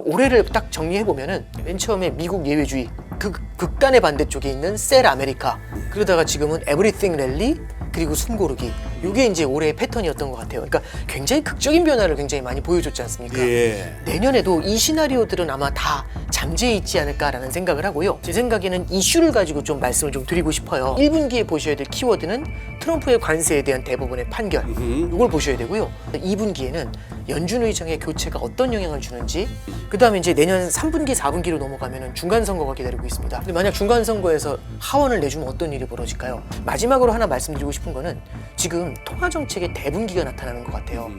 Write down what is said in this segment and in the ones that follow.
올해를 딱 정리해 보면은 맨 처음에 미국 예외주의 극단의 반대쪽에 있는 셀 아메리카, 그러다가 지금은 에브리띵 랠리, 그리고 숨고르기. 이게 이제 올해의 패턴이었던 것 같아요. 그러니까 굉장히 극적인 변화를 굉장히 많이 보여줬지 않습니까? 예. 내년에도 이 시나리오들은 아마 다 잠재해 있지 않을까라는 생각을 하고요. 제 생각에는 이슈를 가지고 좀 말씀을 좀 드리고 싶어요. 1분기에 보셔야 될 키워드는 트럼프의 관세에 대한 대법원의 판결, 이걸 보셔야 되고요. 2분기에는 연준 의장의 교체가 어떤 영향을 주는지, 그 다음에 이제 내년 3분기, 4분기로 넘어가면은 중간 선거가 기다리고 있습니다. 근데 만약 중간 선거에서 하원을 내주면 어떤 일이 벌어질까요? 마지막으로 하나 말씀드리고 싶은 거는 지금 통화 정책의 대분기가 나타나는 것 같아요.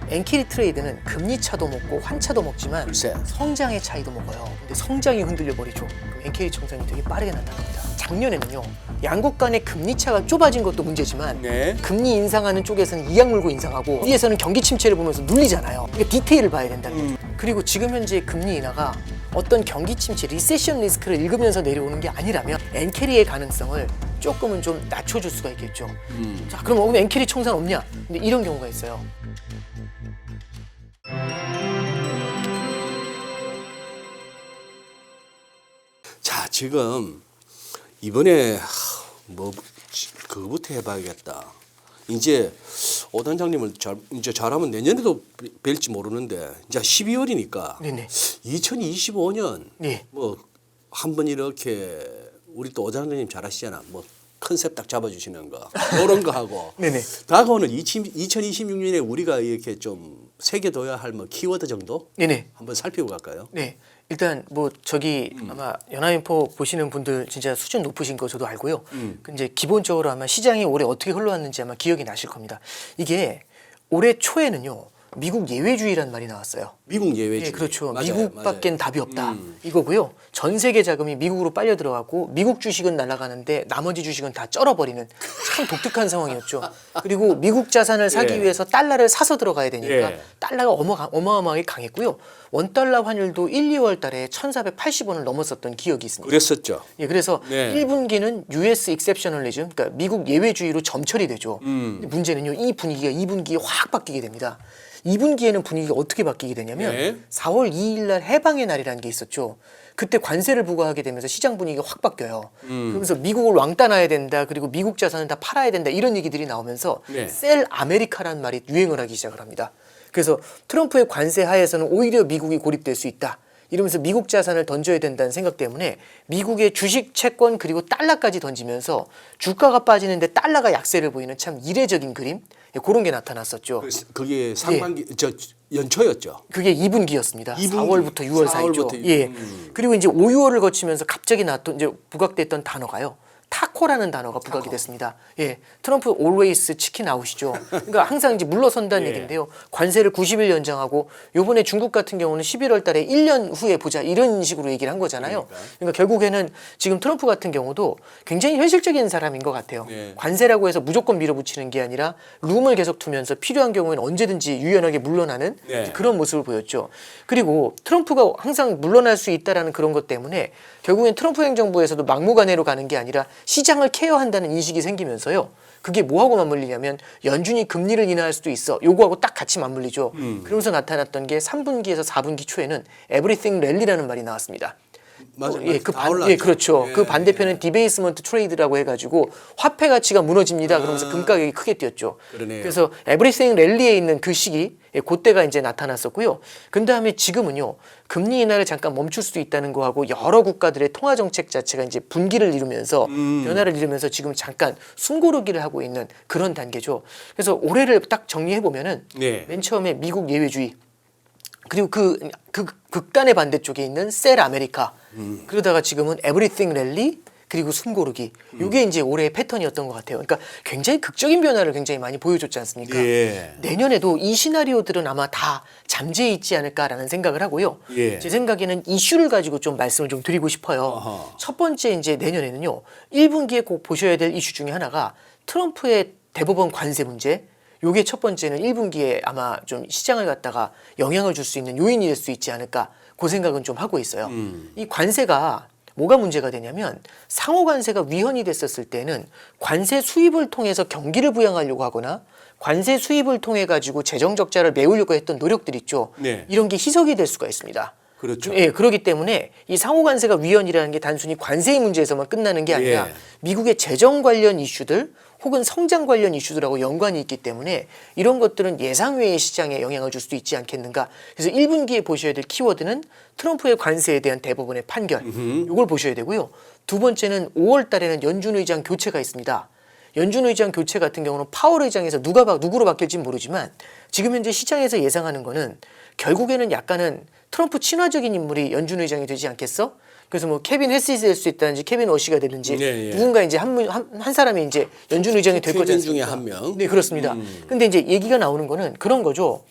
엔캐리 트레이드는 금리 차도 먹고 환차도 먹지만 글쎄. 성장의 차이도 먹어요. 근데 성장이 흔들려 버리죠. 그럼 엔캐리 청산이 되게 빠르게 나타납니다. 작년에는요, 양국 간의 금리 차가 좁아진 것도 문제지만 네. 금리 금리 인상하는 쪽에서는 이악 물고 인상하고 위에서는 경기 침체를 보면서 눌리잖아요. 그러니까 디테일을 봐야 된다는 거죠. 그리고 지금 현재 금리 인하가 어떤 경기 침체, 리세션 리스크를 읽으면서 내려오는 게 아니라면 엔캐리의 가능성을 조금은 좀 낮춰줄 수가 있겠죠. 자, 그럼 엔캐리 청산 없냐? 근데 이런 경우가 있어요. 자, 지금 이번에 뭐 그거부터 해봐야겠다. 이제 오 단장님을 이제 잘하면 내년에도 뵐지 모르는데 이제 12월이니까 네네. 2025년 네. 뭐 한번 이렇게 우리 또 오 단장님 잘하시잖아. 뭐 컨셉 딱 잡아주시는 거 이런 거 하고 네네. 다가오는 2026년에 우리가 이렇게 좀 새겨둬야 할 뭐 키워드 정도 네네. 한번 살피고 갈까요? 네. 일단 뭐 저기 아마 연합인포 보시는 분들 진짜 수준 높으신 거 저도 알고요. 그 이제 기본적으로 아마 시장이 올해 어떻게 흘러왔는지 아마 기억이 나실 겁니다. 이게 올해 초에는요, 미국 예외주의라는 말이 나왔어요. 미국 예외주의. 예, 그렇죠. 맞아요, 미국밖엔 맞아요. 답이 없다. 이거고요. 전 세계 자금이 미국으로 빨려 들어가고 미국 주식은 날아가는데 나머지 주식은 다 쩔어버리는 참 독특한 상황이었죠. 그리고 미국 자산을 사기 예. 위해서 달러를 사서 들어가야 되니까 예. 달러가 어마어마하게 강했고요. 원달러 환율도 1, 2월 달에 1,480원을 넘었었던 기억이 있습니다. 그랬었죠. 예, 그래서 네. 1분기는 US exceptionalism, 그러니까 미국 예외주의로 점철이 되죠. 근데 문제는요, 이 분위기가 2분기에 확 바뀌게 됩니다. 2분기에는 분위기가 어떻게 바뀌게 되냐면 네. 4월 2일 날 해방의 날이라는 게 있었죠. 그때 관세를 부과하게 되면서 시장 분위기가 확 바뀌어요. 그러면서 미국을 왕따 놔야 된다, 그리고 미국 자산을 다 팔아야 된다, 이런 얘기들이 나오면서 네. 셀 아메리카라는 말이 유행을 하기 시작을 합니다. 그래서 트럼프의 관세 하에서는 오히려 미국이 고립될 수 있다, 이러면서 미국 자산을 던져야 된다는 생각 때문에 미국의 주식, 채권, 그리고 달러까지 던지면서 주가가 빠지는데 달러가 약세를 보이는 참 이례적인 그림, 예, 그런 게 나타났었죠. 그게 상반기 저 연초였죠. 그게 2분기였습니다. 2분기. 4월부터 6월 사이죠. 4월부터 예. 그리고 이제 5, 6월을 거치면서 갑자기 이제 부각됐던 단어가요, 타코라는 단어가 부각이 됐습니다. 예, 트럼프 always 치킨 아웃이죠. 그러니까 항상 이제 물러선다는 예. 얘기인데요. 관세를 90일 연장하고 요번에 중국 같은 경우는 11월 달에 1년 후에 보자, 이런 식으로 얘기를 한 거잖아요. 그러니까 결국에는 지금 트럼프 같은 경우도 굉장히 현실적인 사람인 것 같아요. 네. 관세라고 해서 무조건 밀어붙이는 게 아니라 룸을 계속 두면서 필요한 경우에는 언제든지 유연하게 물러나는 네. 그런 모습을 보였죠. 그리고 트럼프가 항상 물러날 수 있다라는 그런 것 때문에 결국엔 트럼프 행정부에서도 막무가내로 가는 게 아니라 시장을 케어한다는 인식이 생기면서요. 그게 뭐하고 맞물리냐면 연준이 금리를 인하할 수도 있어, 요거하고 딱 같이 맞물리죠. 그러면서 나타났던 게 3분기에서 4분기 초에는 에브리띵 랠리라는 말이 나왔습니다. 맞아요. 예, 다 올랐죠. 예, 그렇죠. 예, 그 반대편은 디베이스먼트 트레이드라고 해가지고 화폐 가치가 무너집니다. 그러면서 금 가격이 크게 뛰었죠. 그러네요. 그래서 에브리띵 랠리에 있는 그 시기, 예, 그때가 이제 나타났었고요. 그 다음에 지금은요, 금리 인하를 잠깐 멈출 수도 있다는 거하고 여러 국가들의 통화 정책 자체가 이제 분기를 이루면서 변화를 이루면서 지금 잠깐 숨고르기를 하고 있는 그런 단계죠. 그래서 올해를 딱 정리해 보면은 네. 맨 처음에 미국 예외주의, 그리고 그 극단의 반대쪽에 있는 셀 아메리카, 그러다가 지금은 에브리띵 랠리, 그리고 숨고르기. 이게 이제 올해의 패턴이었던 것 같아요. 그러니까 굉장히 극적인 변화를 굉장히 많이 보여줬지 않습니까? 예. 내년에도 이 시나리오들은 아마 다 잠재해 있지 않을까라는 생각을 하고요. 예. 제 생각에는 이슈를 가지고 좀 말씀을 좀 드리고 싶어요. 어허. 첫 번째, 이제 내년에는요, 1분기에 꼭 보셔야 될 이슈 중에 하나가 트럼프의 대법원 관세 문제. 요게 첫 번째는 1분기에 아마 좀 시장을 갖다가 영향을 줄 수 있는 요인이 될 수 있지 않을까, 그 생각은 좀 하고 있어요. 이 관세가 뭐가 문제가 되냐면 상호 관세가 위헌이 됐었을 때는 관세 수입을 통해서 경기를 부양하려고 하거나 관세 수입을 통해 가지고 재정 적자를 메우려고 했던 노력들 있죠. 네. 이런 게 희석이 될 수가 있습니다. 그렇죠. 예, 그렇기 때문에 이 상호 관세가 위헌이라는 게 단순히 관세의 문제에서만 끝나는 게 아니라 예. 미국의 재정 관련 이슈들 혹은 성장 관련 이슈들하고 연관이 있기 때문에 이런 것들은 예상외의 시장에 영향을 줄 수도 있지 않겠는가. 그래서 1분기에 보셔야 될 키워드는 트럼프의 관세에 대한 대법원의 판결. 이걸 보셔야 되고요. 두 번째는 5월 달에는 연준 의장 교체가 있습니다. 연준 의장 교체 같은 경우는 파월 의장에서 누구로 바뀔지는 모르지만 지금 현재 시장에서 예상하는 거는 결국에는 약간은 트럼프 친화적인 인물이 연준 의장이 되지 않겠어? 그래서 뭐 케빈 해시가 될 수 있다든지 케빈 어시가 되든지 네, 예. 누군가 이제 한 사람이 이제 연준 의장이 될 거지 케빈 않습니까? 중에 한 명. 네, 그렇습니다. 근데 이제 얘기가 나오는 거는 그런 거죠.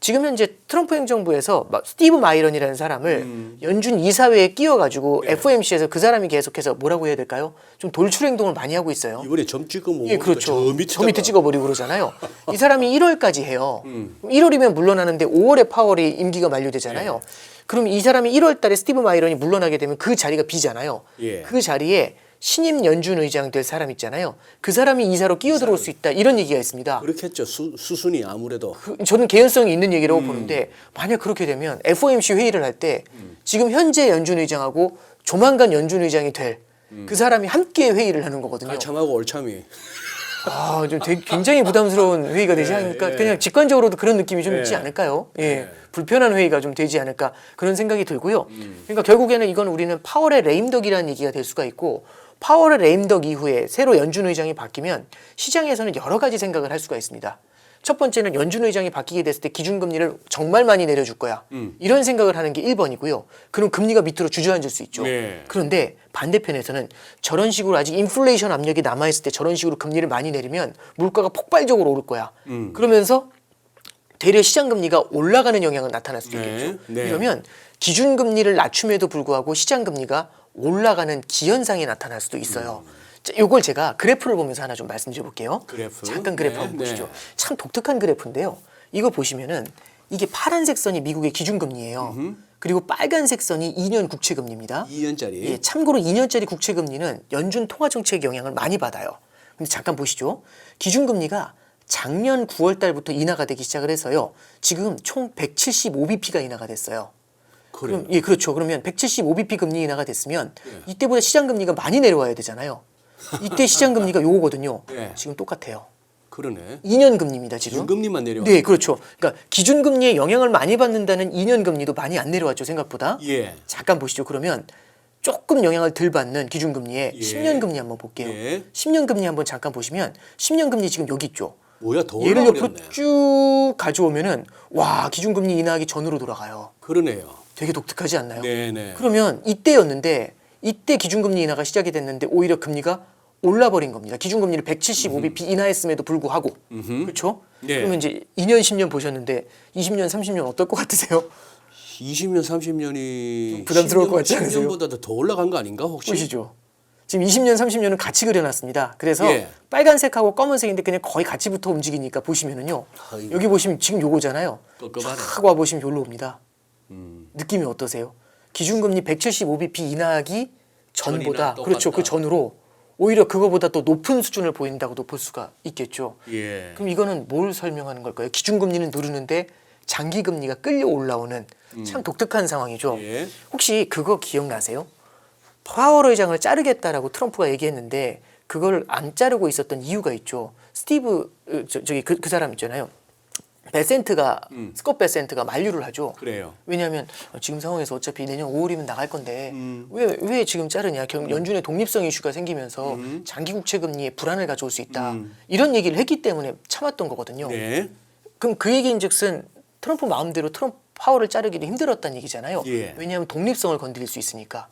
지금 현재 트럼프 행정부에서 스티브 마이런이라는 사람을 연준 이사회에 끼워가지고 FOMC에서 그 사람이 계속해서 뭐라고 해야 될까요? 좀 돌출 행동을 많이 하고 있어요. 이번에 점 찍어 뭐 예, 그렇죠. 저 밑에 찍어. 찍어버리고 그러잖아요. 이 사람이 1월까지 해요. 1월이면 물러나는데 5월에 파월이 임기가 만료되잖아요. 그럼 이 사람이 1월 달에 스티브 마이런이 물러나게 되면 그 자리가 비잖아요. 예. 그 자리에 신임 연준 의장 될 사람 있잖아요. 그 사람이 이사로 끼어들어올 수 있다. 이런 얘기가 있습니다. 그렇겠죠. 수순이 아무래도. 저는 개연성이 있는 얘기라고 보는데 만약 그렇게 되면 FOMC 회의를 할 때 지금 현재 연준 의장하고 조만간 연준 의장이 될 그 사람이 함께 회의를 하는 거거든요. 가참하고 올참이. 좀 되게 굉장히 부담스러운 회의가 되지 않을까? 그냥 직관적으로도 그런 느낌이 좀 있지 않을까요? 예. 불편한 회의가 좀 되지 않을까 그런 생각이 들고요. 그러니까 결국에는 이건 우리는 파월의 레임덕이라는 얘기가 될 수가 있고 파월의 레임덕 이후에 새로 연준 의장이 바뀌면 시장에서는 여러 가지 생각을 할 수가 있습니다. 첫 번째는 연준 의장이 바뀌게 됐을 때 기준금리를 정말 많이 내려줄 거야. 이런 생각을 하는 게 1번이고요. 그럼 금리가 밑으로 주저앉을 수 있죠. 네. 그런데 반대편에서는 저런 식으로 아직 인플레이션 압력이 남아있을 때 저런 식으로 금리를 많이 내리면 물가가 폭발적으로 오를 거야. 그러면서 되려 시장금리가 올라가는 영향은 나타날 수도 있겠죠. 네. 이러면 기준금리를 낮춤에도 불구하고 시장금리가 올라가는 기현상이 나타날 수도 있어요. 자, 이걸 제가 그래프를 보면서 하나 좀 말씀드려 볼게요. 그래프? 잠깐 그래프 네, 한번 보시죠. 네. 참 독특한 그래프인데요. 이거 보시면은 이게 파란색 선이 미국의 기준금리예요. 그리고 빨간색 선이 2년 국채금리입니다. 2년짜리. 예, 참고로 2년짜리 국채금리는 연준 통화정책 영향을 많이 받아요. 근데 잠깐 보시죠. 기준금리가 작년 9월 달부터 인하가 되기 시작을 해서요. 지금 총 175bp가 인하가 됐어요. 그래요. 예, 그렇죠. 그러면 175bp 금리 인하가 됐으면 이때보다 시장금리가 많이 내려와야 되잖아요. 이때 시장금리가 요거거든요. 네. 지금 똑같아요. 그러네. 2년 금리입니다, 지금. 기준금리만 내려와. 네, 그렇죠. 그러니까 기준금리에 영향을 많이 받는다는 2년 금리도 많이 안 내려왔죠, 생각보다. 예. 잠깐 보시죠. 그러면 조금 영향을 덜 받는 기준금리에 예. 10년 금리 한번 볼게요. 예. 10년 금리 한번 잠깐 보시면 10년 금리 지금 여기 있죠. 뭐야 더 얘를 옆으로 올라버렸네. 쭉 가져오면은 와, 기준금리 인하하기 전으로 돌아가요. 그러네요. 되게 독특하지 않나요? 네네. 그러면 이때였는데 이때 기준금리 인하가 시작이 됐는데 오히려 금리가 올라버린 겁니다. 기준금리를 175bp 인하했음에도 불구하고 그렇죠? 네. 그러면 이제 2년 10년 보셨는데 20년 30년 어떨 것 같으세요? 20년 30년이 부담스러울 것 같지 않으세요? 10년보다 더 올라간 거 아닌가 혹시? 보시죠. 지금 20년 30년은 같이 그려놨습니다. 그래서 예. 빨간색하고 검은색인데 그냥 거의 같이 붙어 움직이니까 보시면은요. 아이고. 여기 보시면 지금 요거잖아요. 깝깝하네. 탁 와 보시면 요로 옵니다. 느낌이 어떠세요? 기준금리 175bp 인하하기 전보다 전이나 그렇죠. 똑같다. 그 전으로 오히려 그거보다 또 높은 수준을 보인다고도 볼 수가 있겠죠. 예. 그럼 이거는 뭘 설명하는 걸까요? 기준금리는 누르는데 장기금리가 끌려 올라오는 참 독특한 상황이죠. 예. 혹시 그거 기억나세요? 파월 의장을 자르겠다라고 트럼프가 얘기했는데 그걸 안 자르고 있었던 이유가 있죠. 그 사람 있잖아요. 베센트가 스콧 베센트가 만류를 하죠. 그래요. 왜냐하면 지금 상황에서 어차피 내년 5월이면 나갈 건데 왜 지금 자르냐? 연준의 독립성 이슈가 생기면서 장기 국채 금리에 불안을 가져올 수 있다. 이런 얘기를 했기 때문에 참았던 거거든요. 네. 그럼 그 얘기인즉슨 트럼프 마음대로 파월을 자르기도 힘들었다는 얘기잖아요. 예. 왜냐하면 독립성을 건드릴 수 있으니까.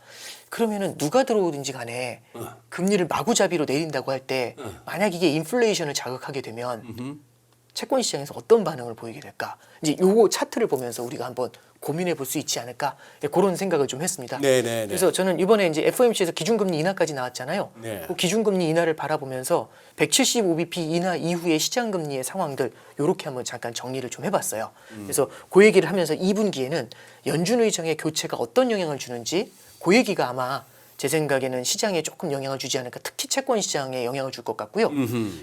그러면은 누가 들어오든지 간에 금리를 마구잡이로 내린다고 할 때 만약 이게 인플레이션을 자극하게 되면 채권 시장에서 어떤 반응을 보이게 될까? 이제 요거 차트를 보면서 우리가 한번 고민해 볼 수 있지 않을까? 그런 생각을 좀 했습니다. 네네네. 그래서 저는 이번에 이제 FOMC에서 기준금리 인하까지 나왔잖아요. 네. 그 기준금리 인하를 바라보면서 175bp 인하 이후의 시장금리의 상황들 요렇게 한번 잠깐 정리를 좀 해봤어요. 그래서 그 얘기를 하면서 2분기에는 연준 의장의 교체가 어떤 영향을 주는지 그 얘기가 아마 제 생각에는 시장에 조금 영향을 주지 않을까. 특히 채권 시장에 영향을 줄 것 같고요.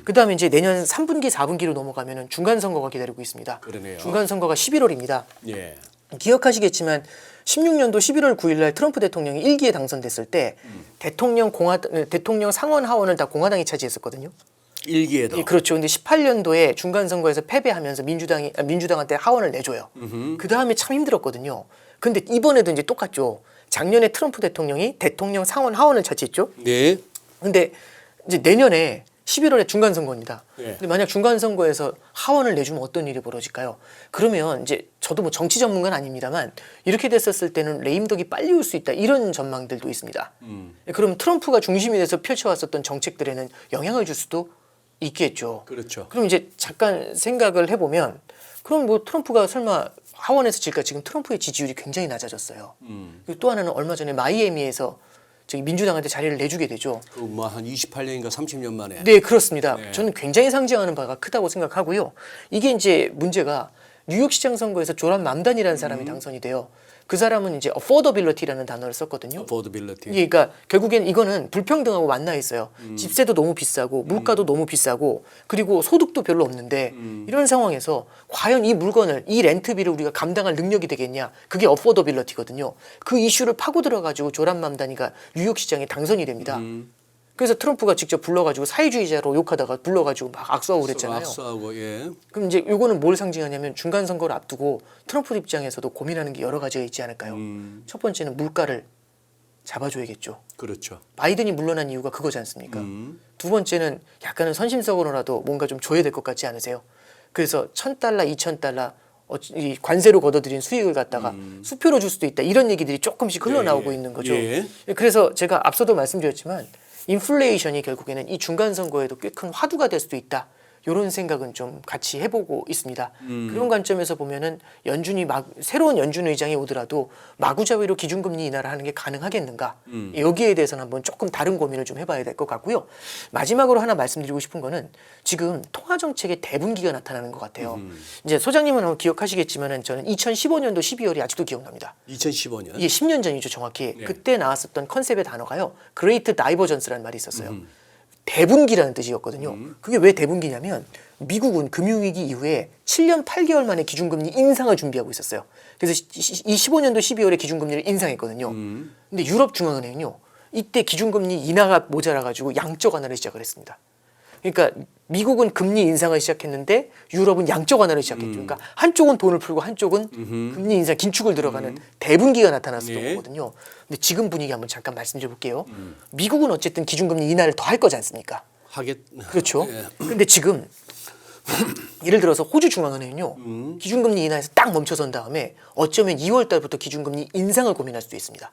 그다음에 이제 내년 3분기, 4분기로 넘어가면은 중간 선거가 기다리고 있습니다. 그러네요. 중간 선거가 11월입니다. 예. 기억하시겠지만 16년도 11월 9일 날 트럼프 대통령이 1기에 당선됐을 때 대통령 상원 하원을 다 공화당이 차지했었거든요. 일기에도. 예, 그렇죠. 근데 18년도에 중간 선거에서 패배하면서 민주당한테 하원을 내줘요. 그 다음에 참 힘들었거든요. 근데 이번에도 이제 똑같죠. 작년에 트럼프 대통령이 대통령 상원 하원을 차지했죠. 네. 근데 이제 내년에 11월에 중간 선거입니다. 예. 근데 만약 중간 선거에서 하원을 내주면 어떤 일이 벌어질까요? 그러면 이제 저도 뭐 정치 전문가는 아닙니다만 이렇게 됐었을 때는 레임덕이 빨리 올 수 있다 이런 전망들도 있습니다. 그럼 트럼프가 중심이 돼서 펼쳐왔었던 정책들에는 영향을 줄 수도 있겠죠. 그렇죠. 그럼 이제 잠깐 생각을 해보면 그럼 뭐 트럼프가 설마 하원에서 질까? 지금 트럼프의 지지율이 굉장히 낮아졌어요. 그리고 또 하나는 얼마 전에 마이애미에서 저기 민주당한테 자리를 내주게 되죠. 그 뭐 한 28년인가 30년 만에. 네, 그렇습니다. 네. 저는 굉장히 상징하는 바가 크다고 생각하고요. 이게 이제 문제가 뉴욕 시장 선거에서 조란 맘단이라는 사람이 당선이 돼요. 그 사람은 이제 affordability라는 단어를 썼거든요. affordability. 예, 그러니까 결국엔 이거는 불평등하고 만나 있어요. 집세도 너무 비싸고 물가도 너무 비싸고 그리고 소득도 별로 없는데 이런 상황에서 과연 이 물건을 이 렌트비를 우리가 감당할 능력이 되겠냐? 그게 affordability거든요. 그 이슈를 파고 들어가지고 조란 맘다니가 뉴욕 시장에 당선이 됩니다. 그래서 트럼프가 직접 불러가지고 사회주의자로 욕하다가 불러가지고 막 악수하고 그랬잖아요. 악수하고 예. 그럼 이제 요거는 뭘 상징하냐면 중간 선거를 앞두고 트럼프 입장에서도 고민하는 게 여러 가지가 있지 않을까요? 첫 번째는 물가를 잡아줘야겠죠. 그렇죠. 바이든이 물러난 이유가 그거지 않습니까? 두 번째는 약간은 선심성으로라도 뭔가 좀 줘야 될 것 같지 않으세요? 그래서 $1,000, $2,000 이 관세로 걷어들인 수익을 갖다가 수표로 줄 수도 있다. 이런 얘기들이 조금씩 흘러나오고 있는 거죠. 예. 그래서 제가 앞서도 말씀드렸지만 인플레이션이 결국에는 이 중간 선거에도 꽤 큰 화두가 될 수도 있다. 이런 생각은 좀 같이 해보고 있습니다. 그런 관점에서 보면은 새로운 연준 의장이 오더라도 마구잡이로 기준금리 인하를 하는 게 가능하겠는가? 여기에 대해서는 한번 조금 다른 고민을 좀 해봐야 될 것 같고요. 마지막으로 하나 말씀드리고 싶은 거는 지금 통화 정책의 대분기가 나타나는 것 같아요. 이제 소장님은 아마 기억하시겠지만은 저는 2015년도 12월이 아직도 기억납니다. 2015년. 이게 10년 전이죠, 정확히. 네. 그때 나왔었던 컨셉의 단어가요. Great Divergence라는 말이 있었어요. 대분기라는 뜻이었거든요. 그게 왜 대분기냐면 미국은 금융위기 이후에 7년 8개월 만에 기준금리 인상을 준비하고 있었어요. 그래서 이 15년도 12월에 기준금리를 인상했거든요. 근데 유럽중앙은행은요. 이때 기준금리 인하가 모자라가지고 양적 완화를 시작을 했습니다. 그러니까 미국은 금리 인상을 시작했는데 유럽은 양적 완화를 시작했죠. 그러니까 한쪽은 돈을 풀고 한쪽은 금리 인상 긴축을 들어가는 대분기가 나타났었던 네. 거거든요. 근데 지금 분위기 한번 잠깐 말씀드려 볼게요. 미국은 어쨌든 기준금리 인하를 더 할 거지 않습니까? 그렇죠. 예. 근데 지금 예를 들어서 호주 중앙은행은요. 기준금리 인하에서 딱 멈춰선 다음에 어쩌면 2월 달부터 기준금리 인상을 고민할 수도 있습니다.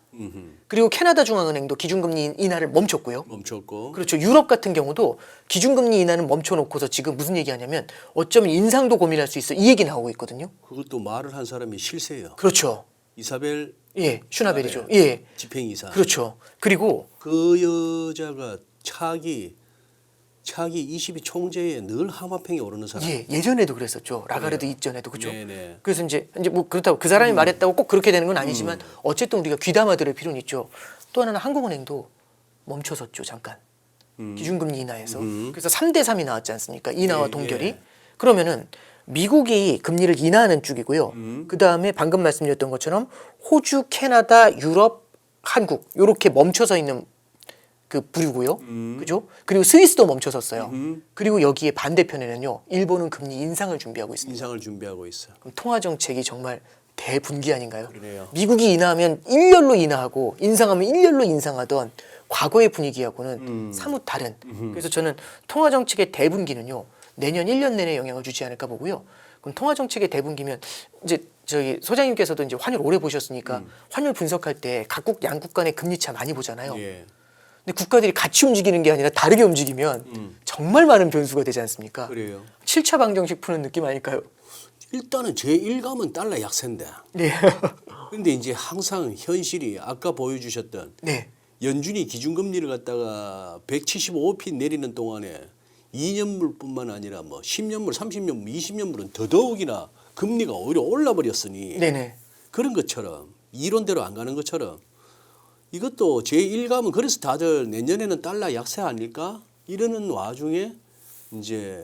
그리고 캐나다 중앙은행도 기준금리 인하를 멈췄고요. 멈췄고. 그렇죠. 유럽 같은 경우도 기준금리 인하는 멈춰놓고서 지금 무슨 얘기하냐면 어쩌면 인상도 고민할 수 있어. 이 얘기 나오고 있거든요. 그것도 말을 한 사람이 실세예요. 그렇죠. 이사벨. 예, 슈나벨이죠. 예, 집행이사. 그렇죠. 그리고 그 여자가 차기 22 총재에 늘 하마평에 오르는 사람. 예, 예전에도 그랬었죠. 라가르드 이전에도 그렇죠. 네네. 그래서 이제 뭐 그렇다고 그 사람이 말했다고 꼭 그렇게 되는 건 아니지만 어쨌든 우리가 귀담아 들을 필요는 있죠. 또 하나는 한국은행도 멈춰섰죠, 잠깐. 기준금리 인하에서. 그래서 3대 3이 나왔지 않습니까? 인하와 예, 동결이. 예. 그러면은 미국이 금리를 인하하는 쪽이고요. 그다음에 방금 말씀드렸던 것처럼 호주, 캐나다, 유럽, 한국 요렇게 멈춰서 있는 그 부류고요. 그죠? 그리고 스위스도 멈춰섰어요. 그리고 여기에 반대편에는요. 일본은 금리 인상을 준비하고 있습니다. 인상을 준비하고 있어. 그럼 통화 정책이 정말 대분기 아닌가요? 그러네요. 미국이 인하하면 1년로 인하하고 인상하면 1년로 인상하던 과거의 분위기하고는 사뭇 다른. 그래서 저는 통화 정책의 대분기는요. 내년 1년 내내 영향을 주지 않을까 보고요. 그럼 통화 정책의 대분기면 이제 저희 소장님께서도 이제 환율 오래 보셨으니까 환율 분석할 때 각국 양국 간의 금리 차 많이 보잖아요. 예. 근데 국가들이 같이 움직이는 게 아니라 다르게 움직이면 정말 많은 변수가 되지 않습니까? 그래요. 7차 방정식 푸는 느낌 아닐까요? 일단은 제 일감은 달러 약세인데. 네. 근데 이제 항상 현실이 아까 보여주셨던 네. 연준이 기준금리를 갖다가 175p 내리는 동안에 2년물뿐만 아니라 뭐 10년물, 30년물, 20년물은 더더욱이나 금리가 오히려 올라버렸으니 네네. 그런 것처럼 이론대로 안 가는 것처럼 이것도 제1감은 그래서 다들 내년에는 달러 약세 아닐까? 이러는 와중에 이제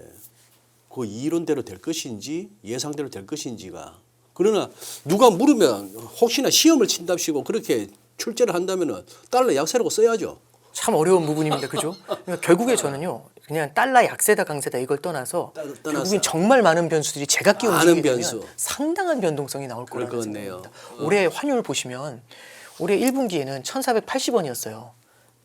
그 이론대로 될 것인지 예상대로 될 것인지가 그러나 누가 물으면 혹시나 시험을 친답시고 그렇게 출제를 한다면은 달러 약세라고 써야죠. 참 어려운 부분입니다. 그죠? 그러니까 결국에 저는요. 그냥 달러 약세다 강세다 이걸 떠나서 떠나서. 결국엔 정말 많은 변수들이 제각기 많은 움직이게 되면 변수. 상당한 변동성이 나올 그럴 거라는 것 같네요. 생각입니다. 올해 환율 보시면 올해 1분기에는 1,480원이었어요.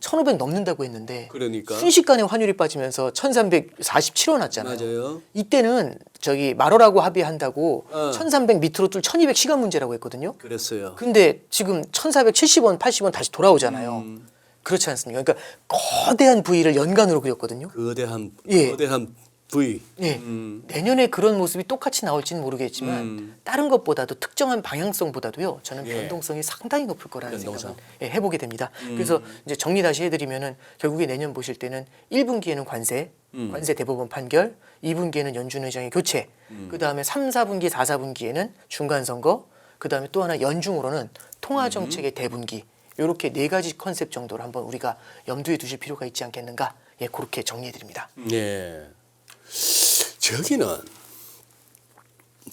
1,500 넘는다고 했는데 그러니까. 순식간에 환율이 빠지면서 1,347원 왔잖아요. 맞아요. 이때는 저기 말어라고 합의한다고 어. 1,300 밑으로 뚫 1,200 시간 문제라고 했거든요. 그랬어요. 근데 지금 1,470원, 80원 다시 돌아오잖아요. 음. 그렇지 않습니까? 그러니까 거대한 V를 연간으로 그렸거든요. 거대한 예. 거대한 V. 예. 내년에 그런 모습이 똑같이 나올지는 모르겠지만 다른 것보다도 특정한 방향성보다도요. 저는 예. 변동성이 상당히 높을 거라는 변동성. 생각을 해보게 됩니다. 그래서 이제 정리 다시 해드리면은 결국에 내년 보실 때는 1분기에는 관세 대법원 판결, 2분기에는 연준 의장의 교체, 그 다음에 3, 4분기, 4, 4분기에는 중간 선거, 그 다음에 또 하나 연중으로는 통화 정책의 대분기. 이렇게 네 가지 컨셉 정도를 한번 우리가 염두에 두실 필요가 있지 않겠는가? 예, 그렇게 정리해 드립니다. 네. 저기는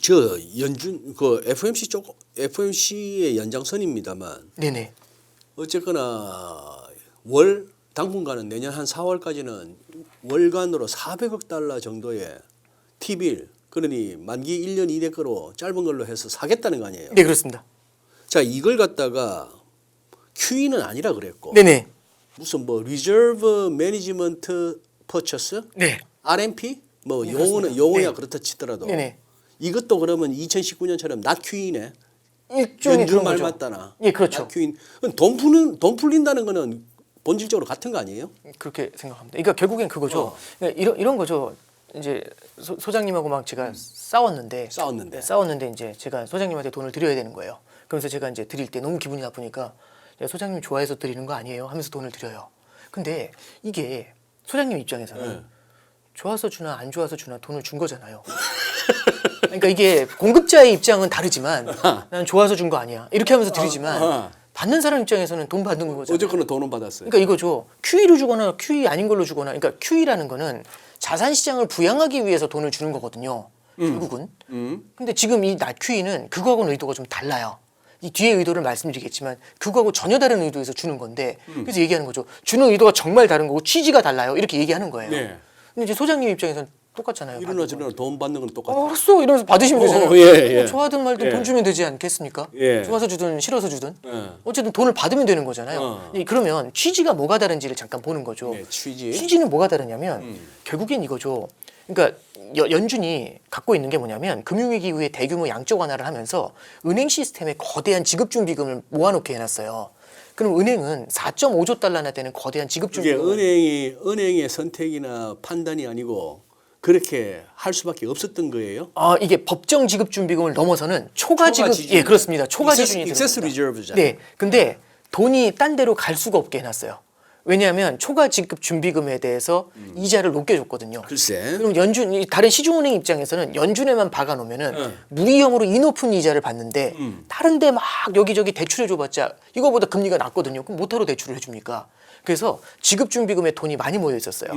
저 연준 그 FMC 쪽 FMC의 연장선입니다만 네네. 어쨌거나 월 당분간은 내년 한 4월까지는 월간으로 400억 달러 정도의 T빌 그러니 만기 1년 이내 거로 짧은 걸로 해서 사겠다는 거 아니에요. 네, 그렇습니다. 자 이걸 갖다가 QE는 아니라 그랬고 네네. 무슨 뭐 Reserve Management Purchase 네. RMP 뭐 네, 용어는 그렇습니다. 용어야 네. 그렇다 치더라도 네네. 이것도 그러면 2019년처럼 not QE네. 일종의 연준 그런 말 거죠. 맞다나. 예, 그렇죠. not QE. 돈 풀린다는 거는 본질적으로 같은 거 아니에요? 그렇게 생각합니다. 그러니까 결국엔 그거죠. 그러니까 이런 거죠. 이제 소장님하고 막 제가 싸웠는데 이제 제가 소장님한테 돈을 드려야 되는 거예요. 그러면서 제가 이제 드릴 때 너무 기분이 나쁘니까 소장님 좋아해서 드리는 거 아니에요 하면서 돈을 드려요. 근데 이게 소장님 입장에서는 네. 좋아서 주나 안 좋아서 주나 돈을 준 거잖아요. 그러니까 이게 공급자의 입장은 다르지만 나는 좋아서 준 거 아니야 이렇게 하면서 드리지만 받는 사람 입장에서는 돈 받는 거잖아요. 어쨌거나 돈은 받았어요. 그러니까 이거죠. QE로 주거나 QE 아닌 걸로 주거나 그러니까 QE라는 거는 자산 시장을 부양하기 위해서 돈을 주는 거거든요. 결국은. 근데 지금 이 낮 QE는 그거하고는 의도가 좀 달라요. 이 뒤에 의도를 말씀드리겠지만 그거하고 전혀 다른 의도에서 주는 건데 그래서 얘기하는 거죠. 주는 의도가 정말 다른 거고 취지가 달라요. 이렇게 얘기하는 거예요. 네. 근데 이제 소장님 입장에서는 똑같잖아요. 이러나 저러나 돈 받는 건 똑같아. 알았어 이러면서 받으시면 되잖아요. 예. 좋아하든 말든 돈 주면 되지 않겠습니까? 예. 좋아서 주든 싫어서 주든 예. 어쨌든 돈을 받으면 되는 거잖아요. 그러면 취지가 뭐가 다른지를 잠깐 보는 거죠. 네, 취지. 취지는 뭐가 다르냐면 결국엔 이거죠. 그러니까 연준이 갖고 있는 게 뭐냐면 금융위기 이후에 대규모 양적 완화를 하면서 은행 시스템에 거대한 지급준비금을 모아놓게 해놨어요. 그럼 은행은 4.5조 달러나 되는 거대한 이게 지급준비금 은행의 선택이나 판단이 아니고 그렇게 할 수밖에 없었던 거예요. 이게 법정 지급 준비금을 넘어서는 초과 지급 지준. 예 그렇습니다. 초과 지준이 excess 들어갑니다. reserve잖아요. 네. 근데 돈이 딴 데로 갈 수가 없게 해놨어요. 왜냐하면 초과 지급 준비금에 대해서 이자를 높게 줬거든요. 글쎄. 그럼 연준 다른 시중은행 입장에서는 연준에만 박아놓으면은 무리형으로 이 높은 이자를 받는데 다른데 막 여기저기 대출해줘봤자 이거보다 금리가 낮거든요. 그럼 못하러 대출을 해줍니까? 그래서 지급준비금에 돈이 많이 모여 있었어요.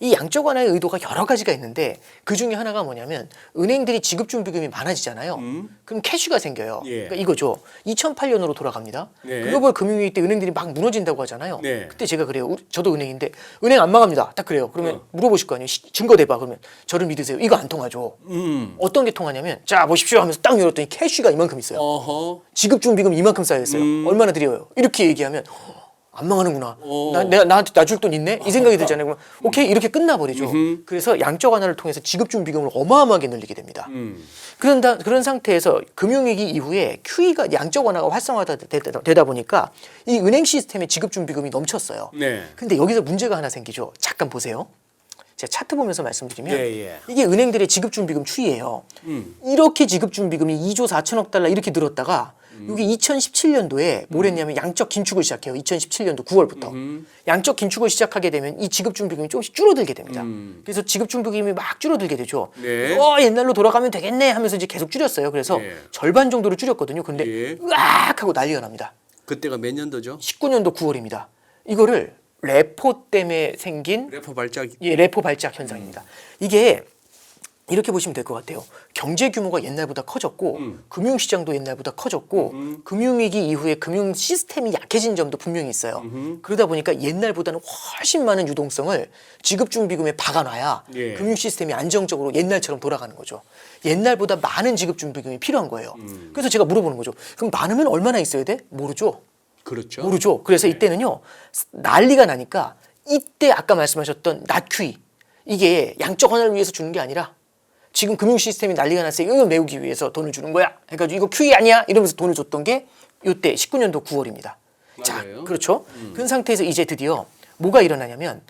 이 양적 완화의 의도가 여러 가지가 있는데 그 중에 하나가 뭐냐면 은행들이 지급준비금이 많아지잖아요. 그럼 캐시가 생겨요. 예. 그러니까 이거죠. 2008년으로 돌아갑니다. 네. 글로벌 금융위기 때 은행들이 막 무너진다고 하잖아요. 네. 그때 제가 그래요. 저도 은행인데 은행 안 망합니다. 딱 그래요. 그러면 물어보실 거 아니에요. 증거 대봐. 그러면 저를 믿으세요. 이거 안 통하죠. 어떤 게 통하냐면 자 보십시오 하면서 딱 열었더니 캐시가 이만큼 있어요. 어허. 지급준비금 이만큼 쌓여있어요. 얼마나 드려요? 이렇게 얘기하면 안 망하는구나. 내가 나한테 놔줄 돈 있네? 이 생각이 들잖아요. 그러면 오케이 이렇게 끝나버리죠. 그래서 양적 완화를 통해서 지급준비금을 어마어마하게 늘리게 됩니다. 그런 상태에서 금융위기 이후에 QE가 양적 완화가 활성화되다 보니까 이 은행 시스템에 지급준비금이 넘쳤어요. 네. 근데 여기서 문제가 하나 생기죠. 잠깐 보세요. 제가 차트 보면서 말씀드리면 예. 이게 은행들의 지급준비금 추이예요. 이렇게 지급준비금이 2조 4천억 달러 이렇게 늘었다가 여기 2017년도에 뭘 했냐면 양적 긴축을 시작해요. 2017년도 9월부터. 양적 긴축을 시작하게 되면 이 지급준비금이 조금씩 줄어들게 됩니다. 그래서 지급준비금이 막 줄어들게 되죠. 네. 옛날로 돌아가면 되겠네 하면서 이제 계속 줄였어요. 그래서 네. 절반 정도로 줄였거든요. 근데 예. 으악 하고 난리가 납니다. 그때가 몇 년도죠? 19년도 9월입니다. 이거를 레포 때문에 생긴 레포 발작. 레포 발작 현상입니다. 이게 이렇게 보시면 될 것 같아요. 경제 규모가 옛날보다 커졌고 금융시장도 옛날보다 커졌고 금융위기 이후에 금융 시스템이 약해진 점도 분명히 있어요. 그러다 보니까 옛날보다는 훨씬 많은 유동성을 지급준비금에 박아놔야 예. 금융 시스템이 안정적으로 옛날처럼 돌아가는 거죠. 옛날보다 많은 지급준비금이 필요한 거예요. 그래서 제가 물어보는 거죠. 그럼 많으면 얼마나 있어야 돼? 모르죠. 그렇죠. 모르죠. 그래서 이때는요 난리가 나니까 이때 아까 말씀하셨던 낮QE 이게 양적 완화를 위해서 주는 게 아니라 지금 금융 시스템이 난리가 났어요. 이거 메우기 위해서 돈을 주는 거야. 해가지고 이거 QE 아니야? 이러면서 돈을 줬던 게 이때 19년도 9월입니다. 자, 맞아요. 그렇죠. 그 상태에서 이제 드디어 뭐가 일어나냐면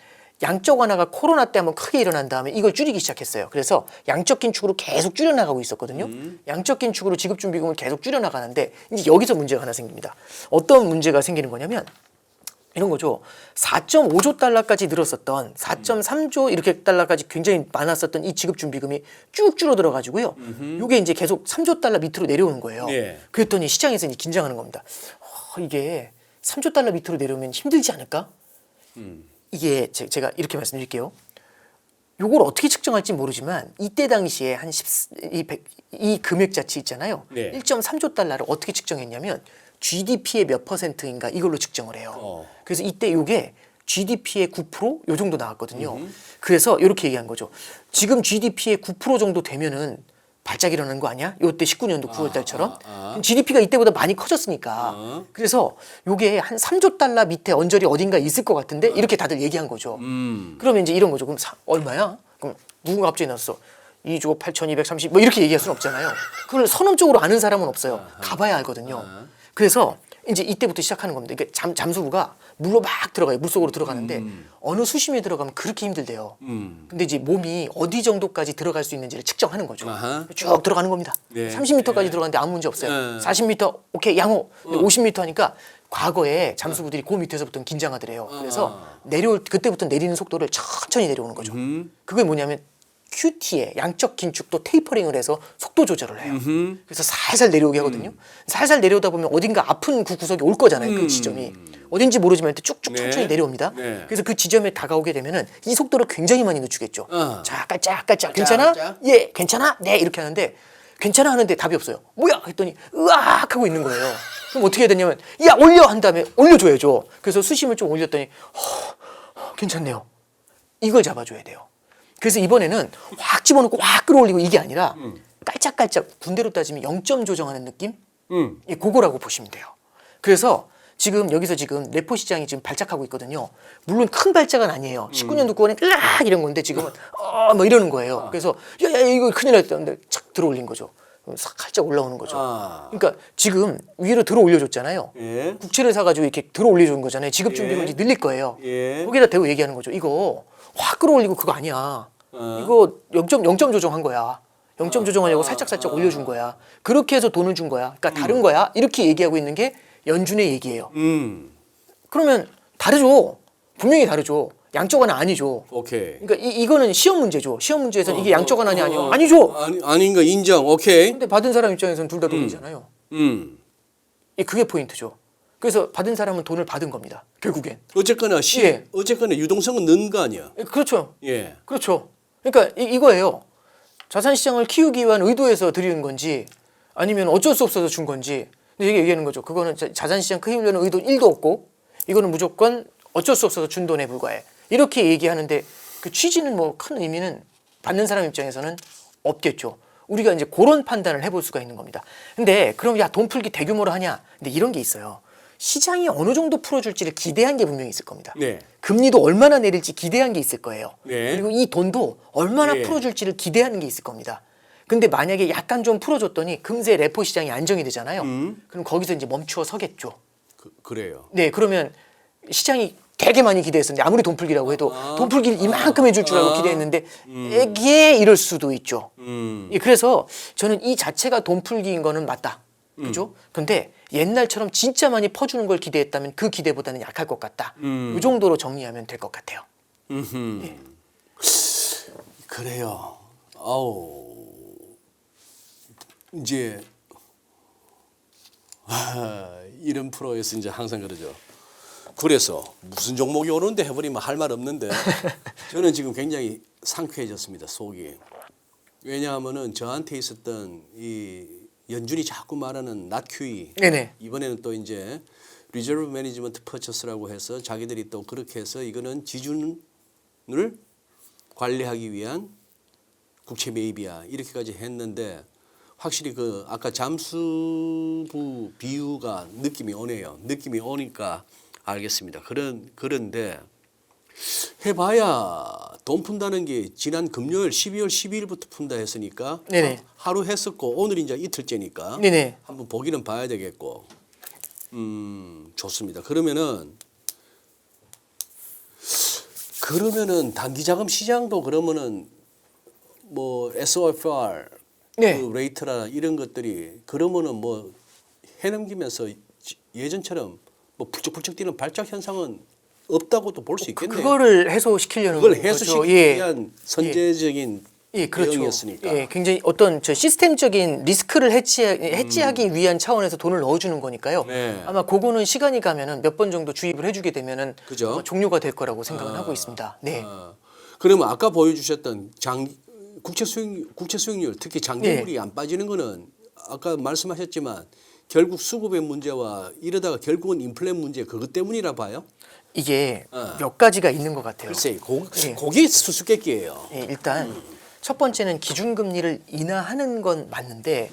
양적 완화가 코로나 때 한번 크게 일어난 다음에 이걸 줄이기 시작했어요. 그래서 양적 긴축으로 계속 줄여나가고 있었거든요. 양적 긴축으로 지급준비금을 계속 줄여나가는데 이제 여기서 문제가 하나 생깁니다. 어떤 문제가 생기는 거냐면 이런 거죠. 4.5조 달러까지 늘었었던 4.3조 이렇게 달러까지 굉장히 많았었던 이 지급 준비금이 쭉 줄어들어 가지고요. 이게 이제 계속 3조 달러 밑으로 내려오는 거예요. 네. 그랬더니 시장에서 이제 긴장하는 겁니다. 이게 3조 달러 밑으로 내려오면 힘들지 않을까? 이게 제가 이렇게 말씀드릴게요. 요걸 어떻게 측정할지 모르지만 이때 당시에 한 이 금액자치 있잖아요. 네. 1.3조 달러를 어떻게 측정했냐면 GDP의 몇 %인가 이걸로 측정을 해요. 그래서 이때 요게 GDP의 9%? 요 정도 나왔거든요. 그래서 이렇게 얘기한 거죠. 지금 GDP의 9% 정도 되면은 발작이 일어나는 거 아니야? 요때 19년도 9월 달처럼. GDP가 이때보다 많이 커졌으니까. 그래서 요게 한 3조 달러 밑에 언저리 어딘가 있을 것 같은데 이렇게 다들 얘기한 거죠. 그러면 이제 이런 거죠. 그럼 얼마야? 그럼 누군가 갑자기 나왔어. 2조 8,230 뭐 이렇게 얘기할 수는 없잖아요. 그걸 선언적으로 아는 사람은 없어요. 가봐야 알거든요. 그래서 이제 이때부터 시작하는 겁니다. 이게 잠수부가 물로 막 들어가요. 물속으로 들어가는데 어느 수심에 들어가면 그렇게 힘들대요. 근데 이제 몸이 어디 정도까지 들어갈 수 있는지를 측정하는 거죠. 아하. 쭉 들어가는 겁니다. 네. 30m까지 들어가는데 아무 문제 없어요. 네. 40m 오케이 양호. 근데 50m 하니까 과거에 잠수부들이 그 밑에서부터 긴장하더래요. 그래서 그때부터 내리는 속도를 천천히 내려오는 거죠. 그게 뭐냐면 QT에 양적 긴축도 테이퍼링을 해서 속도 조절을 해요. 그래서 살살 내려오게 하거든요. 살살 내려오다 보면 어딘가 아픈 그 구석이 올 거잖아요. 그 지점이. 어딘지 모르지만 쭉쭉 네. 천천히 내려옵니다. 네. 그래서 그 지점에 다가오게 되면은 이 속도를 굉장히 많이 늦추겠죠. 자, 깔짝. 괜찮아? 깔짝. 예, 괜찮아? 네, 이렇게 하는데 괜찮아 하는데 답이 없어요. 뭐야? 했더니 으악 하고 있는 거예요. 그럼 어떻게 해야 되냐면 야, 올려 한 다음에 올려줘야죠. 그래서 수심을 좀 올렸더니 괜찮네요. 이걸 잡아줘야 돼요. 그래서 이번에는 확 집어넣고 확 끌어올리고 이게 아니라 깔짝깔짝 군대로 따지면 0점 조정하는 느낌? 예, 그거라고 보시면 돼요. 그래서 여기서 지금 레포 시장이 지금 발작하고 있거든요. 물론 큰 발작은 아니에요. 19년도 9월에 으악 이런 건데 지금은 뭐 이러는 거예요. 그래서 야 이거 큰일 났다는데 착 들어올린 거죠. 살짝 올라오는 거죠. 그러니까 지금 위로 들어 올려줬잖아요. 예. 국채를 사가지고 이렇게 들어 올려준 거잖아요. 지급 준비금이 늘릴 거예요. 예. 거기다 대고 얘기하는 거죠. 이거 확 끌어올리고 그거 아니야. 이거 0점 조정한 거야. 0점 조정하려고 살짝 올려준 거야. 그렇게 해서 돈을 준 거야. 그러니까 다른 거야. 이렇게 얘기하고 있는 게 연준의 얘기예요. 그러면 다르죠. 분명히 다르죠. 양적 완화 아니죠. 오케이. 그러니까 이거는 시험 문제죠. 시험 문제에서는 이게 양적 완화냐 아니요. 아니죠. 아닌 거 인정. 오케이. 근데 받은 사람 입장에서는 둘 다 돈이잖아요. 그게 포인트죠. 그래서 받은 사람은 돈을 받은 겁니다. 결국엔. 어쨌거나 예. 어쨌거나 유동성은 는 거 아니야. 그렇죠. 예. 그렇죠. 그러니까 이거예요. 자산시장을 키우기 위한 의도에서 드리는 건지 아니면 어쩔 수 없어서 준 건지 이게 얘기하는 거죠. 그거는 자산시장 크기려는 의도 1도 없고 이거는 무조건 어쩔 수 없어서 준 돈에 불과해. 이렇게 얘기하는데 그 취지는 뭐 큰 의미는 받는 사람 입장에서는 없겠죠. 우리가 이제 그런 판단을 해볼 수가 있는 겁니다. 근데 그럼 야 돈 풀기 대규모로 하냐? 근데 이런 게 있어요. 시장이 어느 정도 풀어줄지를 기대한 게 분명히 있을 겁니다. 네. 금리도 얼마나 내릴지 기대한 게 있을 거예요. 네. 그리고 이 돈도 얼마나 네. 풀어줄지를 기대하는 게 있을 겁니다. 근데 만약에 약간 좀 풀어줬더니 금세 레포 시장이 안정이 되잖아요. 그럼 거기서 이제 멈추어 서겠죠. 그래요. 네, 그러면 시장이 되게 많이 기대했었는데 아무리 돈 풀기라고 해도 돈 풀기를 이만큼 해줄 줄 알고 기대했는데 이게 이럴 수도 있죠. 예, 그래서 저는 이 자체가 돈 풀기인 거는 맞다. 그죠? 근데 옛날처럼 진짜 많이 퍼주는 걸 기대했다면 그 기대보다는 약할 것 같다. 이 정도로 정리하면 될 것 같아요. 예. 그래요. 아우 이제 이런 프로에서 이제 항상 그러죠. 그래서 무슨 종목이 오는데 해버리면 할 말 없는데 저는 지금 굉장히 상쾌해졌습니다. 속이. 왜냐하면은 저한테 있었던 이 연준이 자꾸 말하는 not QE. 네네. 이번에는 또 이제 리저브 매니지먼트 퍼처스라고 해서 자기들이 또 그렇게 해서 이거는 지준을 관리하기 위한 국채 매입이야 이렇게까지 했는데 확실히 그 아까 잠수부 비유가 느낌이 오네요. 느낌이 오니까 알겠습니다. 그런데 해봐야 돈 푼다는 게 지난 금요일 12월 12일부터 푼다 했으니까 네네. 하루 했었고 오늘 이제 이틀째니까 네네. 한번 보기는 봐야 되겠고 좋습니다. 그러면은 단기 자금 시장도 그러면은 뭐 SOFR 네. 그 레이트나 이런 것들이 그러면은 뭐 해넘기면서 예전처럼 뭐 불쩍불쩍 뛰는 발작 현상은 없다고도 볼 수 있겠네요. 그거를 해소시키려는 그걸 거죠. 해소시키기 예. 위한 선제적인 예, 그렇죠. 대응이었으니까. 예, 굉장히 어떤 저 시스템적인 리스크를 해지하기 위한 차원에서 돈을 넣어주는 거니까요. 네. 아마 그거는 시간이 가면은 몇 번 정도 주입을 해주게 되면은 그죠? 아마 종료가 될 거라고 생각을 하고 있습니다. 네. 그러면 아까 보여주셨던 국채 수익률 특히 장기물이 안 빠지는 거는 아까 말씀하셨지만 결국 수급의 문제와 이러다가 결국은 인플레 문제 그것 때문이라 봐요. 이게 몇 가지가 있는 것 같아요. 글쎄, 예. 그게 수수께끼예요. 예, 일단 첫 번째는 기준금리를 인하하는 건 맞는데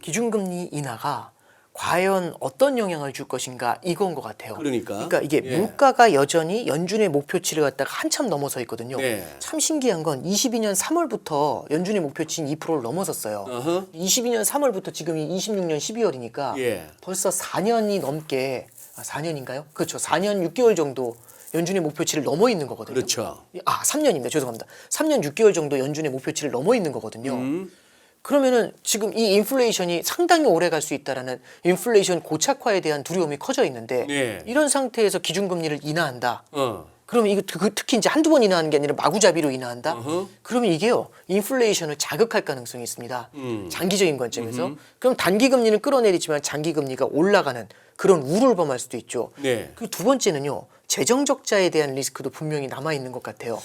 기준금리 인하가 과연 어떤 영향을 줄 것인가 이건 것 같아요. 그러니까 이게 예. 물가가 여전히 연준의 목표치를 갖다가 한참 넘어서 있거든요. 네. 참 신기한 건 22년 3월부터 연준의 목표치인 2%를 넘어섰어요. 어허. 22년 3월부터 지금이 26년 12월이니까 예. 벌써 4년이 넘게 4년인가요? 그렇죠. 4년 6개월 정도 연준의 목표치를 넘어 있는 거거든요. 그렇죠. 3년입니다. 죄송합니다. 3년 6개월 정도 연준의 목표치를 넘어 있는 거거든요. 그러면은 지금 이 인플레이션이 상당히 오래 갈 수 있다라는 인플레이션 고착화에 대한 두려움이 커져 있는데 네. 이런 상태에서 기준금리를 인하한다. 어. 그러면 이거 특히 이제 한두 번 인하하는 게 아니라 마구잡이로 인하한다. 그러면 이게요 인플레이션을 자극할 가능성이 있습니다. 장기적인 관점에서. 그럼 단기 금리는 끌어내리지만 장기 금리가 올라가는 그런 우를 범할 수도 있죠. 네. 그리고 두 번째는요 재정 적자에 대한 리스크도 분명히 남아 있는 것 같아요.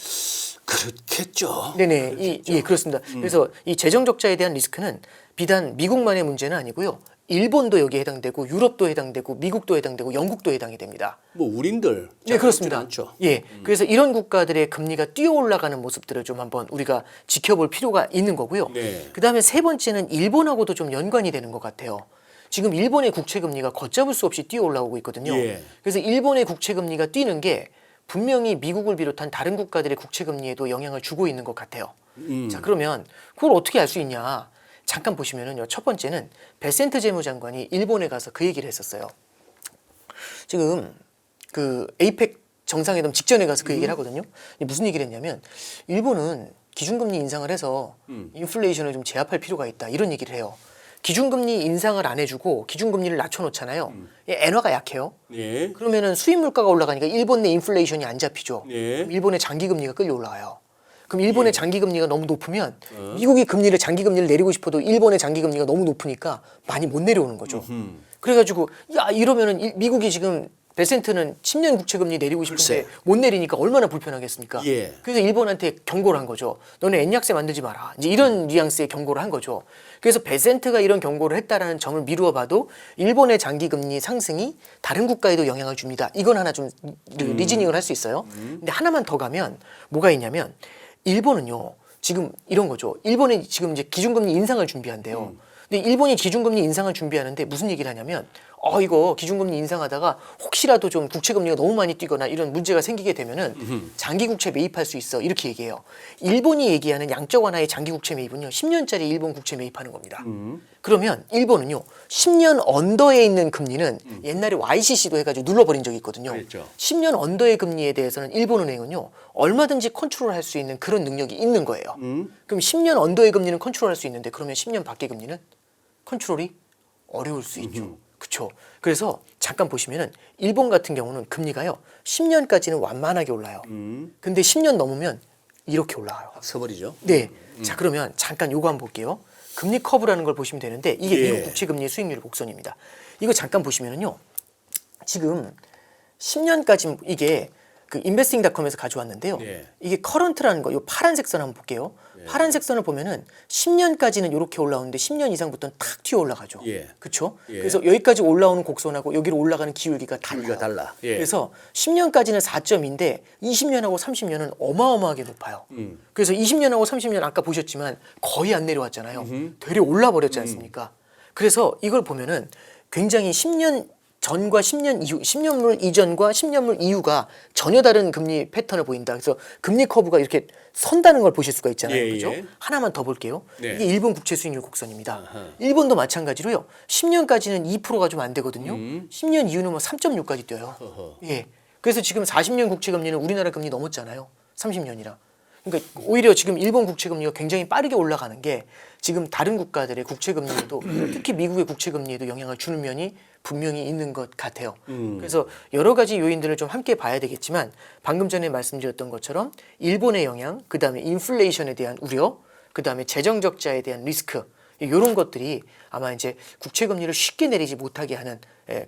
그렇겠죠. 네네, 예, 그렇습니다. 그래서 이 재정 적자에 대한 리스크는 비단 미국만의 문제는 아니고요. 일본도 여기에 해당되고 유럽도 해당되고 미국도 해당되고 영국도 해당이 됩니다. 뭐 우린들 네, 그렇습니다. 않죠. 예, 그래서 이런 국가들의 금리가 뛰어 올라가는 모습들을 좀 한번 우리가 지켜볼 필요가 있는 거고요. 네. 그다음에 세 번째는 일본하고도 좀 연관이 되는 것 같아요. 지금 일본의 국채 금리가 걷잡을 수 없이 뛰어 올라오고 있거든요. 예. 그래서 일본의 국채 금리가 뛰는 게 분명히 미국을 비롯한 다른 국가들의 국채 금리에도 영향을 주고 있는 것 같아요. 자, 그러면 그걸 어떻게 알 수 있냐? 잠깐 보시면은요. 첫 번째는 베센트 재무장관이 일본에 가서 그 얘기를 했었어요. 지금 그 에이펙 정상회담 직전에 가서 그 얘기를 하거든요. 무슨 얘기를 했냐면 일본은 기준금리 인상을 해서 인플레이션을 좀 제압할 필요가 있다. 이런 얘기를 해요. 기준금리 인상을 안 해주고 기준금리를 낮춰놓잖아요. 엔화가 약해요. 예. 그러면은 수입 물가가 올라가니까 일본 내 인플레이션이 안 잡히죠. 예. 그럼 일본의 장기 금리가 끌려 올라와요. 그럼 일본의 장기 금리가 너무 높으면 미국이 장기 금리를 내리고 싶어도 일본의 장기 금리가 너무 높으니까 많이 못 내려오는 거죠. 그래가지고 야 이러면은 미국이 지금 베센트는 10년 국채 금리 내리고 싶은데 글쎄. 못 내리니까 얼마나 불편하겠습니까? 예. 그래서 일본한테 경고를 한 거죠. 너네 엔약세 만들지 마라. 이제 이런 뉘앙스의 경고를 한 거죠. 그래서 베센트가 이런 경고를 했다라는 점을 미루어 봐도 일본의 장기 금리 상승이 다른 국가에도 영향을 줍니다. 이건 하나 좀 리즈닝을 할 수 있어요. 근데 하나만 더 가면 뭐가 있냐면 일본은요. 지금 이런 거죠. 일본이 지금 이제 기준금리 인상을 준비한대요. 근데 일본이 기준금리 인상을 준비하는데 무슨 얘기를 하냐면 이거 기준금리 인상하다가 혹시라도 좀 국채금리가 너무 많이 뛰거나 이런 문제가 생기게 되면은 장기국채 매입할 수 있어 이렇게 얘기해요. 일본이 얘기하는 양적 완화의 장기국채 매입은요 10년짜리 일본 국채 매입하는 겁니다. 그러면 일본은요 10년 언더에 있는 금리는 옛날에 YCC도 해가지고 눌러버린 적이 있거든요. 그렇죠. 10년 언더의 금리에 대해서는 일본은행은요 얼마든지 컨트롤할 수 있는 그런 능력이 있는 거예요. 그럼 10년 언더의 금리는 컨트롤할 수 있는데 그러면 10년 밖의 금리는 컨트롤이 어려울 수 있죠. 그렇죠. 그래서 잠깐 보시면은 일본 같은 경우는 금리가요 10년까지는 완만하게 올라요. 근데 10년 넘으면 이렇게 올라가요. 서버리죠. 네. 자 그러면 잠깐 요거 한번 볼게요. 금리 커브라는 걸 보시면 되는데 이게 예. 미국 국채 금리의 수익률 곡선입니다. 이거 잠깐 보시면은요. 지금 10년까지 이게 그 인베스팅닷컴에서 가져왔는데요. 예. 이게 커런트라는 거, 이 파란색 선 한번 볼게요. 파란색 선을 보면은 10년까지는 이렇게 올라오는데 10년 이상부터는 탁 튀어 올라가죠. 예. 그렇죠? 예. 그래서 여기까지 올라오는 곡선하고 여기로 올라가는 기울기가 달라요. 기울기가 달라. 예. 그래서 10년까지는 4.2인데 20년하고 30년은 어마어마하게 높아요. 그래서 20년하고 30년 아까 보셨지만 거의 안 내려왔잖아요. 되려 올라 버렸지 않습니까? 그래서 이걸 보면은 굉장히 10년 전과 10년 이후, 10년물 이전과 10년물 이후가 전혀 다른 금리 패턴을 보인다. 그래서 금리 커브가 이렇게 선다는 걸 보실 수가 있잖아요. 예, 그죠? 예. 하나만 더 볼게요. 네. 이게 일본 국채 수익률 곡선입니다. 아하. 일본도 마찬가지로요. 10년까지는 2%가 좀 안 되거든요. 10년 이후는 뭐 3.6까지 뛰어요. 허허. 예. 그래서 지금 40년 국채 금리는 우리나라 금리 넘었잖아요. 30년이라. 그러니까 오히려 지금 일본 국채 금리가 굉장히 빠르게 올라가는 게 지금 다른 국가들의 국채 금리에도 특히 미국의 국채 금리에도 영향을 주는 면이 분명히 있는 것 같아요. 그래서 여러 가지 요인들을 좀 함께 봐야 되겠지만 방금 전에 말씀드렸던 것처럼 일본의 영향, 그다음에 인플레이션에 대한 우려, 그다음에 재정 적자에 대한 리스크 이런 것들이 아마 이제 국채 금리를 쉽게 내리지 못하게 하는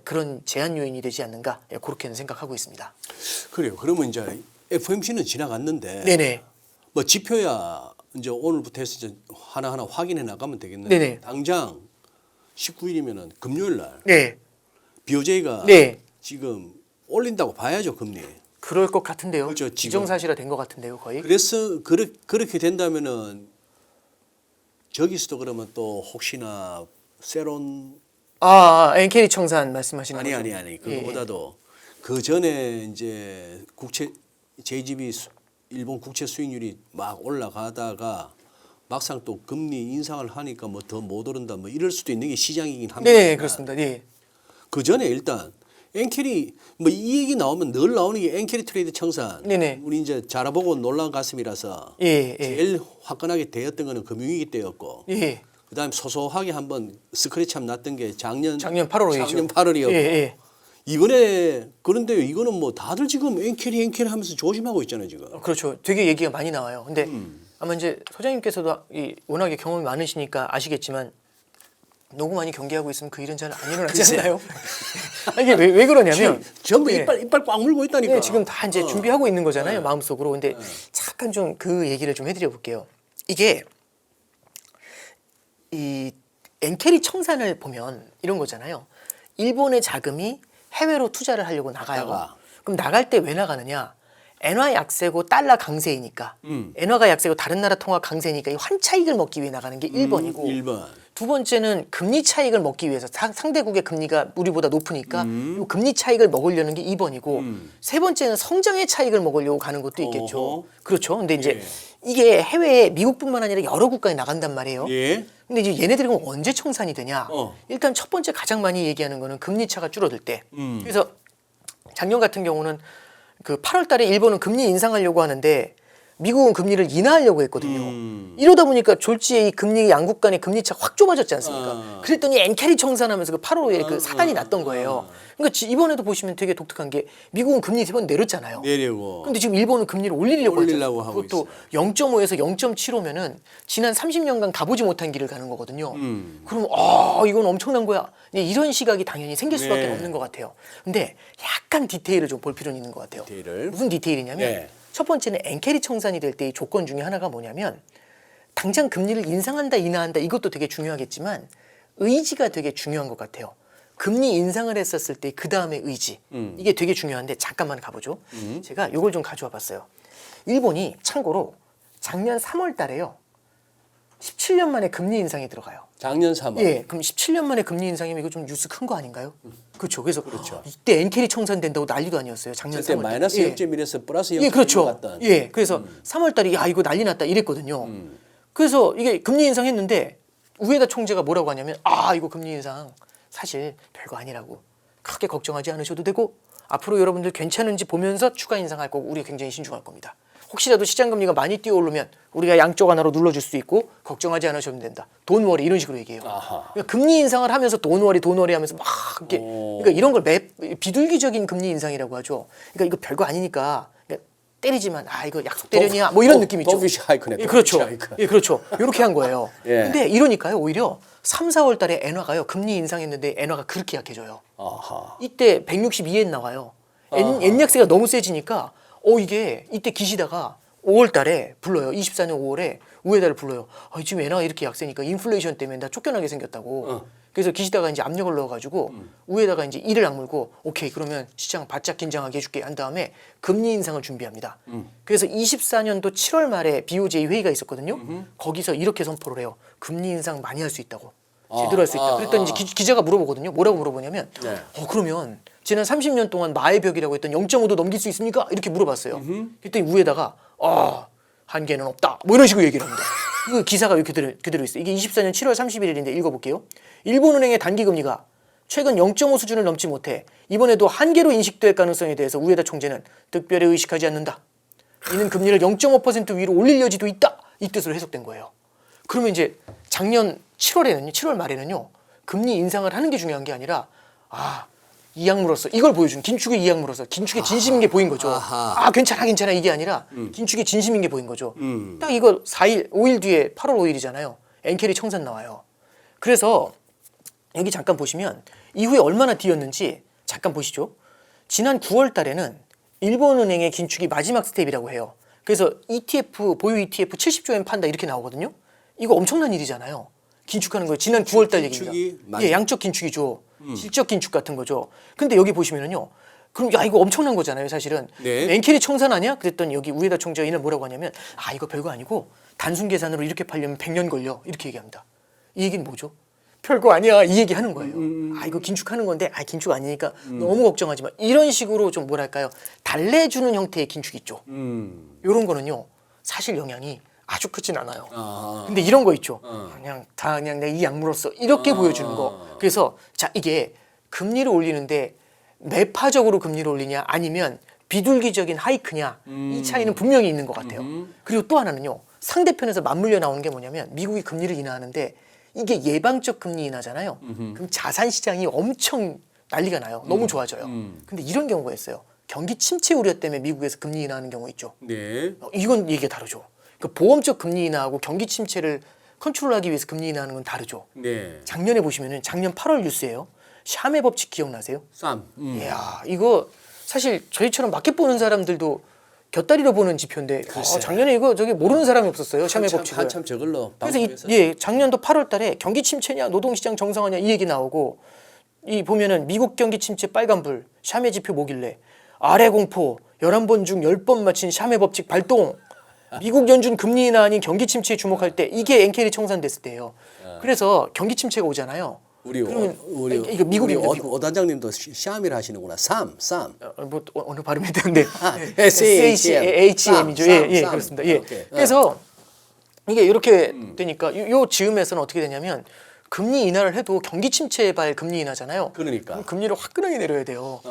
그런 제한 요인이 되지 않는가 그렇게는 생각하고 있습니다. 그래요. 그러면 이제 FOMC는 지나갔는데 네네. 뭐 지표야 이제 오늘부터 해서 이제 하나하나 확인해 나가면 되겠는데 네네. 당장 19일이면은 금요일 날 네. BOJ가 네. 지금 올린다고 봐야죠, 금리. 그럴 것 같은데요. 그렇죠, 지금. 기정사실화 된 것 같은데요, 거의. 그래서 그렇게 된다면은 저기서도 그러면 또 혹시나 세론 엔케리 청산 말씀하시는 거죠? 아니 그거보다도 그 전에 이제 국채 JGB 일본 국채 수익률이 막 올라가다가 막상 또 금리 인상을 하니까 뭐 더 못 오른다 뭐 이럴 수도 있는 게 시장이긴 합니다. 네, 그렇습니다. 네. 그 전에 일단 엔캐리 뭐 이 얘기 나오면 늘 나오는 게 엔캐리 트레이드 청산. 네네. 우리 이제 자라보고 놀란 가슴이라서 예, 예. 제일 화끈하게 되었던 거는 금융위기 때였고 예. 그다음에 소소하게 한번 스크래치 났던 게 작년 8월이죠. 작년 8월이었고 예, 예. 이번에 그런데요 이거는 뭐 다들 지금 엔캐리 하면서 조심하고 있잖아요 지금. 그렇죠. 되게 얘기가 많이 나와요. 근데 아마 이제 소장님께서도 워낙에 경험이 많으시니까 아시겠지만 너무 많이 경계하고 있으면 그 일은 잘 안 일어나지 글쎄. 않나요? 이게 왜 그러냐면 전부 예. 이빨 꽉 물고 있다니까. 네, 지금 다 이제 준비하고 있는 거잖아요, 마음속으로. 근데 잠깐 좀 그 얘기를 좀 해드려 볼게요. 이게 이 엔캐리 청산을 보면 이런 거잖아요. 일본의 자금이 해외로 투자를 하려고 나가요. 그럼 나갈 때 왜 나가느냐? 엔화 약세고 달러 강세이니까. 엔화가 약세고 다른 나라 통화 강세니까 이 환차익을 먹기 위해 나가는 게 1번이고 1번. 두 번째는 금리 차익을 먹기 위해서 상대국의 금리가 우리보다 높으니까 이 금리 차익을 먹으려는 게 2번이고 세 번째는 성장의 차익을 먹으려고 가는 것도 있겠죠. 어허. 그렇죠. 근데 이제 예. 이게 해외에 미국뿐만 아니라 여러 국가에 나간단 말이에요. 예. 근데 이제 얘네들이 그럼 언제 청산이 되냐? 어. 일단 첫 번째 가장 많이 얘기하는 거는 금리 차가 줄어들 때. 그래서 작년 같은 경우는 그 8월 달에 일본은 금리 인상하려고 하는데 미국은 금리를 인하하려고 했거든요. 이러다 보니까 졸지에 이 금리 양국 간의 금리 차 확 좁아졌지 않습니까? 그랬더니 엔캐리 청산하면서 그 8월에 그 사단이 났던 거예요. 그러니까 이번에도 보시면 되게 독특한 게 미국은 금리 3번 내렸잖아요. 내려고. 근데 지금 일본은 금리를 올리려고 올리려고 하잖아요. 하고 그것도 0.5에서 0.75면은 지난 30년간 가보지 못한 길을 가는 거거든요. 그럼 이건 엄청난 거야. 이런 시각이 당연히 생길 수밖에 네. 없는 것 같아요. 근데 약간 디테일을 좀 볼 필요는 있는 것 같아요. 디테일을? 무슨 디테일이냐면 네. 첫 번째는 엔캐리 청산이 될 때 이 조건 중에 하나가 뭐냐면 당장 금리를 인상한다 인하한다 이것도 되게 중요하겠지만 의지가 되게 중요한 것 같아요. 금리 인상을 했었을 때 그 다음에 의지 이게 되게 중요한데 잠깐만 가보죠. 제가 이걸 좀 가져와 봤어요. 일본이 참고로 작년 3월 달에요. 17년 만에 금리 인상이 들어가요. 작년 3월. 예, 그럼 17년 만에 금리 인상이면 이거 좀 뉴스 큰 거 아닌가요? 그렇죠. 그래서 이때 엔캐리 청산된다고 난리도 아니었어요. 작년 그때 3월 달. 마이너스 예. 0.1에서 플러스 0.1 예, 그렇죠. 갔던. 예, 그래서 3월 달에 야 이거 난리 났다 이랬거든요. 그래서 이게 금리 인상했는데 우에다 총재가 뭐라고 하냐면 이거 금리 인상 사실 별거 아니라고 크게 걱정하지 않으셔도 되고 앞으로 여러분들 괜찮은지 보면서 추가 인상할 거고 우리가 굉장히 신중할 겁니다. 혹시라도 시장 금리가 많이 뛰어오르면 우리가 양쪽 하나로 눌러줄 수 있고 걱정하지 않으셔도 된다. 돈워리 이런 식으로 얘기해요. 아하. 그러니까 금리 인상을 하면서 돈워리 하면서 막 이렇게 그러니까 이런 걸 비둘기적인 금리 인상이라고 하죠. 그러니까 이거 별거 아니니까 그러니까 때리지만 이거 약속 대련이야 뭐 이런 느낌 있죠. 돈피시 하이크네. 예, 그렇죠. 돈피시 하이크. 예, 그렇죠. 이렇게 한 거예요. 예. 근데 이러니까요 오히려 3, 4월 달에 엔화가요 금리 인상했는데 엔화가 그렇게 약해져요. 아하. 이때 162엔 나와요. 엔 약세가 너무 세지니까 이게 이때 기시다가 5월 달에 불러요. 24년 5월에 우에다를 불러요. 지금 엔화가 이렇게 약세니까 인플레이션 때문에 나 쫓겨나게 생겼다고. 그래서 기시다가 이제 압력을 넣어가지고 우에다가 이제 이를 악물고 오케이 그러면 시장 바짝 긴장하게 해줄게 한 다음에 금리 인상을 준비합니다. 그래서 24년도 7월 말에 BOJ 회의가 있었거든요. 거기서 이렇게 선포를 해요. 금리 인상 많이 할 수 있다고. 제대로 할 수 있다. 그랬더니 이제 기자가 물어보거든요. 뭐라고 물어보냐면 네. 그러면 지난 30년 동안 마의 벽이라고 했던 0.5도 넘길 수 있습니까? 이렇게 물어봤어요. 그랬더니 우에다가 한계는 없다. 뭐 이런 식으로 얘기를 합니다. 그 기사가 이렇게 그대로 있어요. 이게 24년 7월 31일인데 읽어볼게요. 일본은행의 단기금리가 최근 0.5 수준을 넘지 못해 이번에도 한계로 인식될 가능성에 대해서 우에다 총재는 특별히 의식하지 않는다. 이는 금리를 0.5% 위로 올릴 여지도 있다. 이 뜻으로 해석된 거예요. 그러면 이제 작년 7월 말에는요. 금리 인상을 하는 게 중요한 게 아니라 이악물었어. 이걸 보여준 긴축의 이악물었어. 긴축의 진심인 게 보인 거죠. 괜찮아 이게 아니라 긴축의 진심인 게 보인 거죠. 딱 이거 5일 뒤에 8월 5일이잖아요. 엔캐리 청산 나와요. 그래서 여기 잠깐 보시면 이후에 얼마나 뛰었는지 잠깐 보시죠. 지난 9월 달에는 일본은행의 긴축이 마지막 스텝이라고 해요. 그래서 ETF 보유 ETF 70조 엔 판다 이렇게 나오거든요. 이거 엄청난 일이잖아요. 긴축하는 거예요. 지난 9월 달 얘기입니다. 예, 양적 긴축이죠. 질적 긴축 같은 거죠. 근데 여기 보시면은요. 그럼 이거 엄청난 거잖아요, 사실은. 네. 엔캐리 청산 아니야? 그랬더니 여기 우에다 총재가 이날 뭐라고 하냐면 이거 별거 아니고 단순 계산으로 이렇게 팔려면 100년 걸려. 이렇게 얘기합니다. 이 얘기는 뭐죠? 별거 아니야. 이 얘기 하는 거예요. 이거 긴축하는 건데 긴축 아니니까 너무 걱정하지 마. 이런 식으로 좀 뭐랄까요? 달래주는 형태의 긴축 있죠. 이런 거는요. 사실 영향이 아주 크진 않아요. 근데 이런 거 있죠. 그냥 내가 이 약물었어. 이렇게 보여주는 거. 그래서 이게 금리를 올리는데 매파적으로 금리를 올리냐 아니면 비둘기적인 하이크냐 이 차이는 분명히 있는 것 같아요. 그리고 또 하나는요. 상대편에서 맞물려 나오는 게 뭐냐면 미국이 금리를 인하하는데 이게 예방적 금리 인하잖아요. 그럼 자산 시장이 엄청 난리가 나요. 너무 좋아져요. 근데 이런 경우가 있어요. 경기 침체 우려 때문에 미국에서 금리 인하하는 경우 있죠. 네. 이건 얘기가 다르죠. 그 보험적 금리 인하하고 경기 침체를 컨트롤하기 위해서 금리 인하하는 건 다르죠. 네. 작년에 보시면은 작년 8월 뉴스예요. 샤메 법칙 기억나세요? 이야, 이거 사실 저희처럼 마켓 보는 사람들도 곁다리로 보는 지표인데 작년에 이거 모르는 사람이 없었어요. 샤메 법칙을. 한참 저걸로 그래서 작년도 8월 달에 경기 침체냐 노동시장 정상화냐 이 얘기 나오고 이 보면은 미국 경기 침체 빨간불 샤메 지표 뭐길래 아래 공포 11번 중 10번 맞힌 샤메 법칙 발동 미국 연준 금리 인하 아닌 경기 침체에 주목할 때 이게 엔캐리 청산됐을 때예요. 그래서 경기 침체가 오잖아요. 우리 이거 미국입니다. 오 단장님도 샤미를 하시는구나. 뭐 어느 발음이 되는데 SHM이죠. SHM이죠. 예, 그렇습니다. 예. 그래서 이게 이렇게 되니까 요 즈음에서는 어떻게 되냐면 금리 인하를 해도 경기 침체발 금리 인하잖아요. 그러니까. 그럼 금리를 화끈하게 내려야 돼요.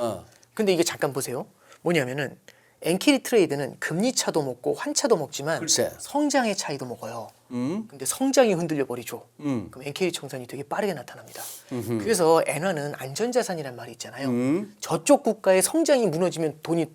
근데 이게 잠깐 보세요. 뭐냐면은 엔캐리 트레이드는 금리 차도 먹고 환차도 먹지만 글쎄. 성장의 차이도 먹어요. 근데 성장이 흔들려 버리죠. 그럼 엔캐리 청산이 되게 빠르게 나타납니다. 그래서 엔화는 안전자산이란 말이 있잖아요. 저쪽 국가의 성장이 무너지면 돈이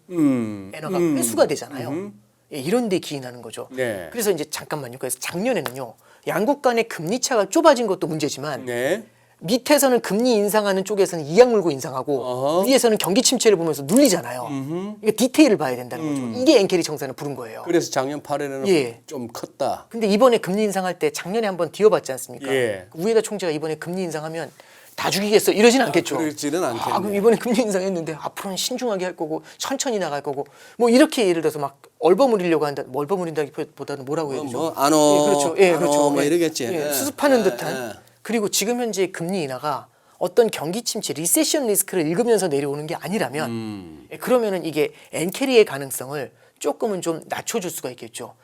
엔화가 회수가 되잖아요. 예, 이런 데 기인하는 거죠. 네. 그래서 이제 잠깐만요. 그래서 작년에는요. 양국 간의 금리 차가 좁아진 것도 문제지만 네. 밑에서는 금리 인상하는 쪽에서는 이악 물고 인상하고 위에서는 경기 침체를 보면서 눌리잖아요. 이게 디테일을 봐야 된다는 거죠. 이게 엔캐리 청산을 부른 거예요. 그래서 작년 8월에는 좀 컸다. 근데 이번에 금리 인상할 때 작년에 한번 뒤어봤지 않습니까? 예. 우에다 총재가 이번에 금리 인상하면 다 죽이겠어 이러진 않겠죠. 그러지는 않겠네. 그럼 이번에 금리 인상했는데 앞으로는 신중하게 할 거고 천천히 나갈 거고 뭐 이렇게 예를 들어서 막 얼버무리려고 한다. 뭐 얼버무린다기보다는 뭐라고 해야 되죠? 그렇죠. 그렇죠. 뭐 이러겠지. 수습하는 듯한. 그리고 지금 현재 금리 인하가 어떤 경기 침체, 리세션 리스크를 읽으면서 내려오는 게 아니라면 그러면은 이게 엔캐리의 가능성을 조금은 좀 낮춰줄 수가 있겠죠.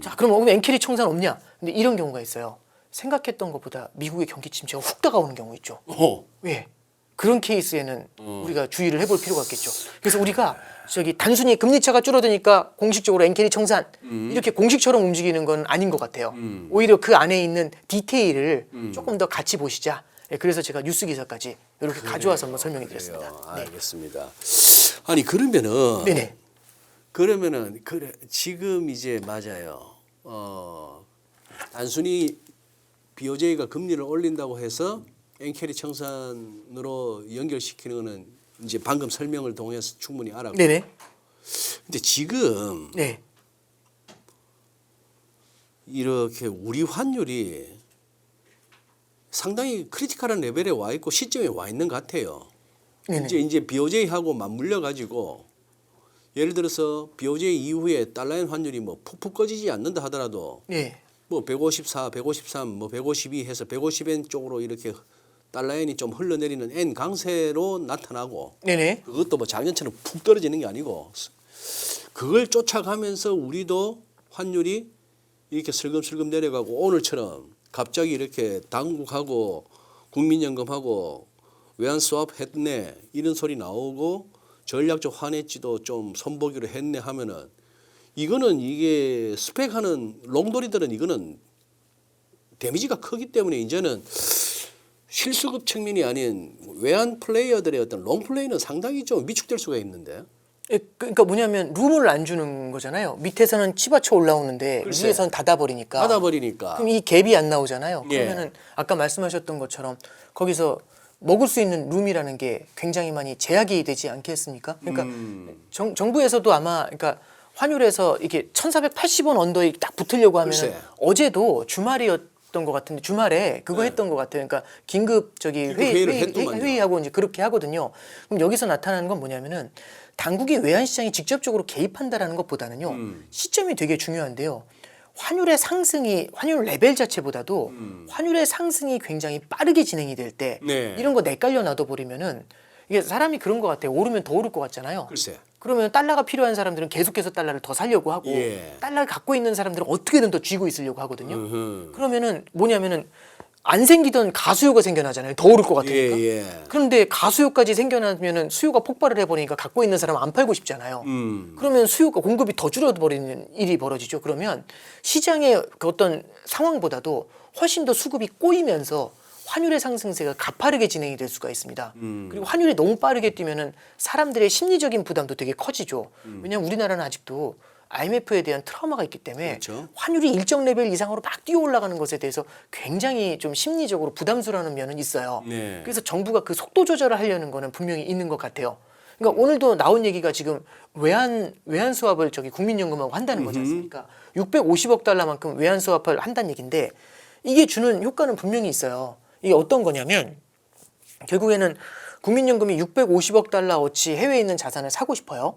자, 그럼 엔캐리 청산 없냐? 근데 이런 경우가 있어요. 생각했던 것보다 미국의 경기 침체가 훅 다가오는 경우 있죠. 왜? 그런 케이스에는 우리가 주의를 해볼 필요가 있겠죠. 그래서 우리가 단순히 금리차가 줄어드니까 공식적으로 엔캐리 청산 이렇게 공식처럼 움직이는 건 아닌 것 같아요. 오히려 그 안에 있는 디테일을 조금 더 같이 보시자. 그래서 제가 뉴스 기사까지 이렇게 가져와서 한번 설명해 드렸습니다. 알겠습니다. 아니 그러면은 네네. 그러면은 그래 지금 이제 맞아요. 단순히 BOJ가 금리를 올린다고 해서 엔캐리 청산으로 연결시키는 거는 이제 방금 설명을 통해서 충분히 알았고. 네네. 근데 지금 네. 이렇게 우리 환율이 상당히 크리티컬한 레벨에 와 있고 시점에 와 있는 것 같아요. 네네. 이제 BOJ하고 맞물려 가지고 예를 들어서 BOJ 이후에 달러엔 환율이 뭐 푹푹 꺼지지 않는다 하더라도 네. 뭐 154, 153, 뭐 152 해서 150엔 쪽으로 이렇게 달러엔이 좀 흘러내리는 엔 강세로 나타나고 네네. 그것도 뭐 작년처럼 푹 떨어지는 게 아니고 그걸 쫓아가면서 우리도 환율이 이렇게 슬금슬금 내려가고 오늘처럼 갑자기 이렇게 당국하고 국민연금하고 외환 수합 했네 이런 소리 나오고 전략적 환해지도 좀 선보기로 했네 하면은 이거는 이게 스펙하는 롱돌이들은 이거는 데미지가 크기 때문에 이제는 실수급 측면이 아닌 외환 플레이어들의 어떤 롱 플레이는 상당히 좀 위축될 수가 있는데. 예, 그러니까 뭐냐면 룸을 안 주는 거잖아요. 밑에서는 치받쳐 올라오는데 글쎄. 위에서는 닫아버리니까. 닫아버리니까. 그럼 이 갭이 안 나오잖아요. 예. 그러면은 아까 말씀하셨던 것처럼 거기서 먹을 수 있는 룸이라는 게 굉장히 많이 제약이 되지 않겠습니까? 그러니까 정부에서도 아마 그러니까 환율에서 이게 1,480원 언더에 딱 붙으려고 하면 글쎄. 어제도 주말이었던 것 같은데 주말에 그거 했던 것 같아요. 그러니까 긴급 회의를 했더만요. 회의하고 이제 그렇게 하거든요. 그럼 여기서 나타나는 건 뭐냐면은 당국이 외환 시장에 직접적으로 개입한다라는 것보다는요. 시점이 되게 중요한데요. 환율의 상승이 환율 레벨 자체보다도 환율의 상승이 굉장히 빠르게 진행이 될 때 네. 이런 거 내깔려 놔둬 버리면은 이게 사람이 그런 것 같아요. 오르면 더 오를 것 같잖아요. 글쎄. 그러면 달러가 필요한 사람들은 계속해서 달러를 더 살려고 하고 예. 달러를 갖고 있는 사람들은 어떻게든 더 쥐고 있으려고 하거든요. 음흠. 그러면은 뭐냐면은 안 생기던 가수요가 생겨나잖아요. 더 오를 것 같으니까. 예. 그런데 가수요까지 생겨나면은 수요가 폭발을 해버리니까 갖고 있는 사람은 안 팔고 싶잖아요. 그러면 수요가 공급이 더 줄어버리는 일이 벌어지죠. 그러면 시장의 그 어떤 상황보다도 훨씬 더 수급이 꼬이면서 환율의 상승세가 가파르게 진행이 될 수가 있습니다. 그리고 환율이 너무 빠르게 뛰면은 사람들의 심리적인 부담도 되게 커지죠. 왜냐하면 우리나라는 아직도 IMF에 대한 트라우마가 있기 때문에 그렇죠. 환율이 일정 레벨 이상으로 막 뛰어 올라가는 것에 대해서 굉장히 좀 심리적으로 부담스러워하는 면은 있어요. 네. 그래서 정부가 그 속도 조절을 하려는 거는 분명히 있는 것 같아요. 그러니까 오늘도 나온 얘기가 지금 외환 수합을 저기 국민연금하고 한다는 거지 않습니까? 650억 달러만큼 외환 수합을 한다는 얘기인데 이게 주는 효과는 분명히 있어요. 이게 어떤 거냐면 결국에는 국민연금이 650억 달러어치 해외에 있는 자산을 사고 싶어요.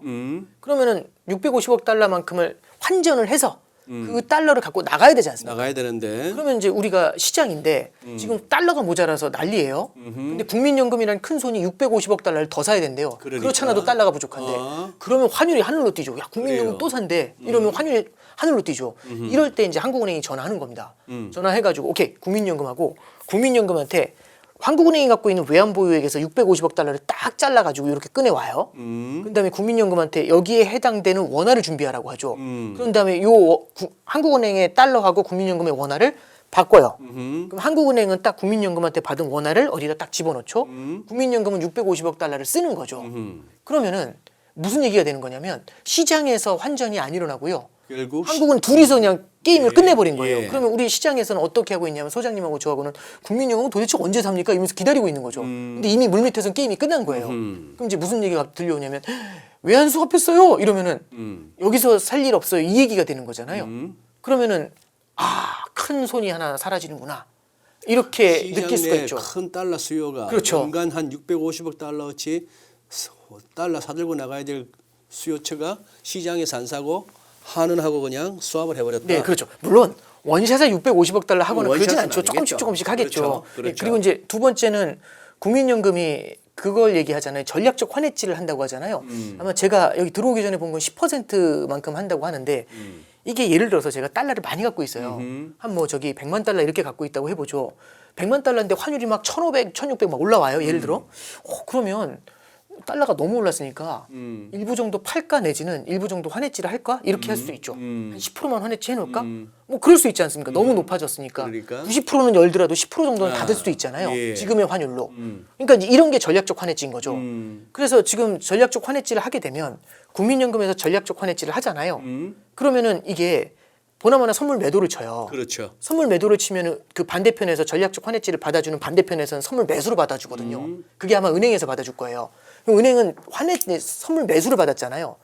그러면은 650억 달러만큼을 환전을 해서 그 달러를 갖고 나가야 되지 않습니까? 나가야 되는데. 그러면 이제 우리가 시장인데 지금 달러가 모자라서 난리예요. 근데 국민연금이라는 큰 손이 650억 달러를 더 사야 된대요. 그러니까. 그렇잖아도 달러가 부족한데. 그러면 환율이 하늘로 뛰죠. 야, 국민연금 그래요. 또 산대. 이러면 환율이 하늘로 뛰죠. 이럴 때 이제 한국은행이 전화하는 겁니다. 전화해가지고 오케이 국민연금하고 국민연금한테 한국은행이 갖고 있는 외환 보유액에서 650억 달러를 딱 잘라가지고 이렇게 꺼내와요. 그 다음에 국민연금한테 여기에 해당되는 원화를 준비하라고 하죠. 그런 다음에 한국은행의 달러하고 국민연금의 원화를 바꿔요. 그럼 한국은행은 딱 국민연금한테 받은 원화를 어디다 딱 집어넣죠. 국민연금은 650억 달러를 쓰는 거죠. 그러면은 무슨 얘기가 되는 거냐면 시장에서 환전이 안 일어나고요. 결국 한국은 둘이서 그냥 게임을 끝내버린 거예요. 예. 그러면 우리 시장에서는 어떻게 하고 있냐면 소장님하고 저하고는 국민연금은 도대체 언제 삽니까? 이러면서 기다리고 있는 거죠. 근데 이미 물밑에서는 게임이 끝난 거예요. 그럼 이제 무슨 얘기가 들려오냐면 외환 수합했어요. 이러면은 여기서 살 일 없어요. 이 얘기가 되는 거잖아요. 그러면은 큰 손이 하나 사라지는구나. 이렇게 느낄 수가 있죠. 큰 달러 수요가 그렇죠. 연간 한 650억 달러어치 달러 사들고 나가야 될 수요처가 시장에서 안 사고 한은하고 그냥 수합을 해버렸다. 네, 그렇죠. 물론 원샷에 650억 달러 하거나 그러진 원샷은 않죠. 아니겠죠. 조금씩 하겠죠. 그렇죠. 그렇죠. 그리고 이제 두 번째는 국민연금이 그걸 얘기하잖아요. 전략적 환해지를 한다고 하잖아요. 아마 제가 여기 들어오기 전에 본 건 10%만큼 한다고 하는데 이게 예를 들어서 제가 달러를 많이 갖고 있어요. 한 뭐 저기 100만 달러 이렇게 갖고 있다고 해보죠. 100만 달러인데 환율이 막 1,500, 1,600 막 올라와요. 예를 들어. 그러면 달러가 너무 올랐으니까 일부 정도 팔까 내지는 일부 정도 환해지를 할까 이렇게 할 수도 있죠. 한 10%만 환해지 해놓을까? 뭐 그럴 수 있지 않습니까? 너무 높아졌으니까. 그러니까. 90%는 열더라도 10% 정도는 닫을 수도 있잖아요. 예. 지금의 환율로. 그러니까 이제 이런 게 전략적 환해지인 거죠. 그래서 지금 전략적 환해지를 하게 되면 국민연금에서 전략적 환해지를 하잖아요. 그러면은 이게 보나마나 선물 매도를 쳐요. 그렇죠. 선물 매도를 치면은 그 반대편에서 전략적 환해지를 받아주는 반대편에서는 선물 매수를 받아주거든요. 그게 아마 은행에서 받아줄 거예요. 그럼 은행은 선물 매수를 받았잖아요.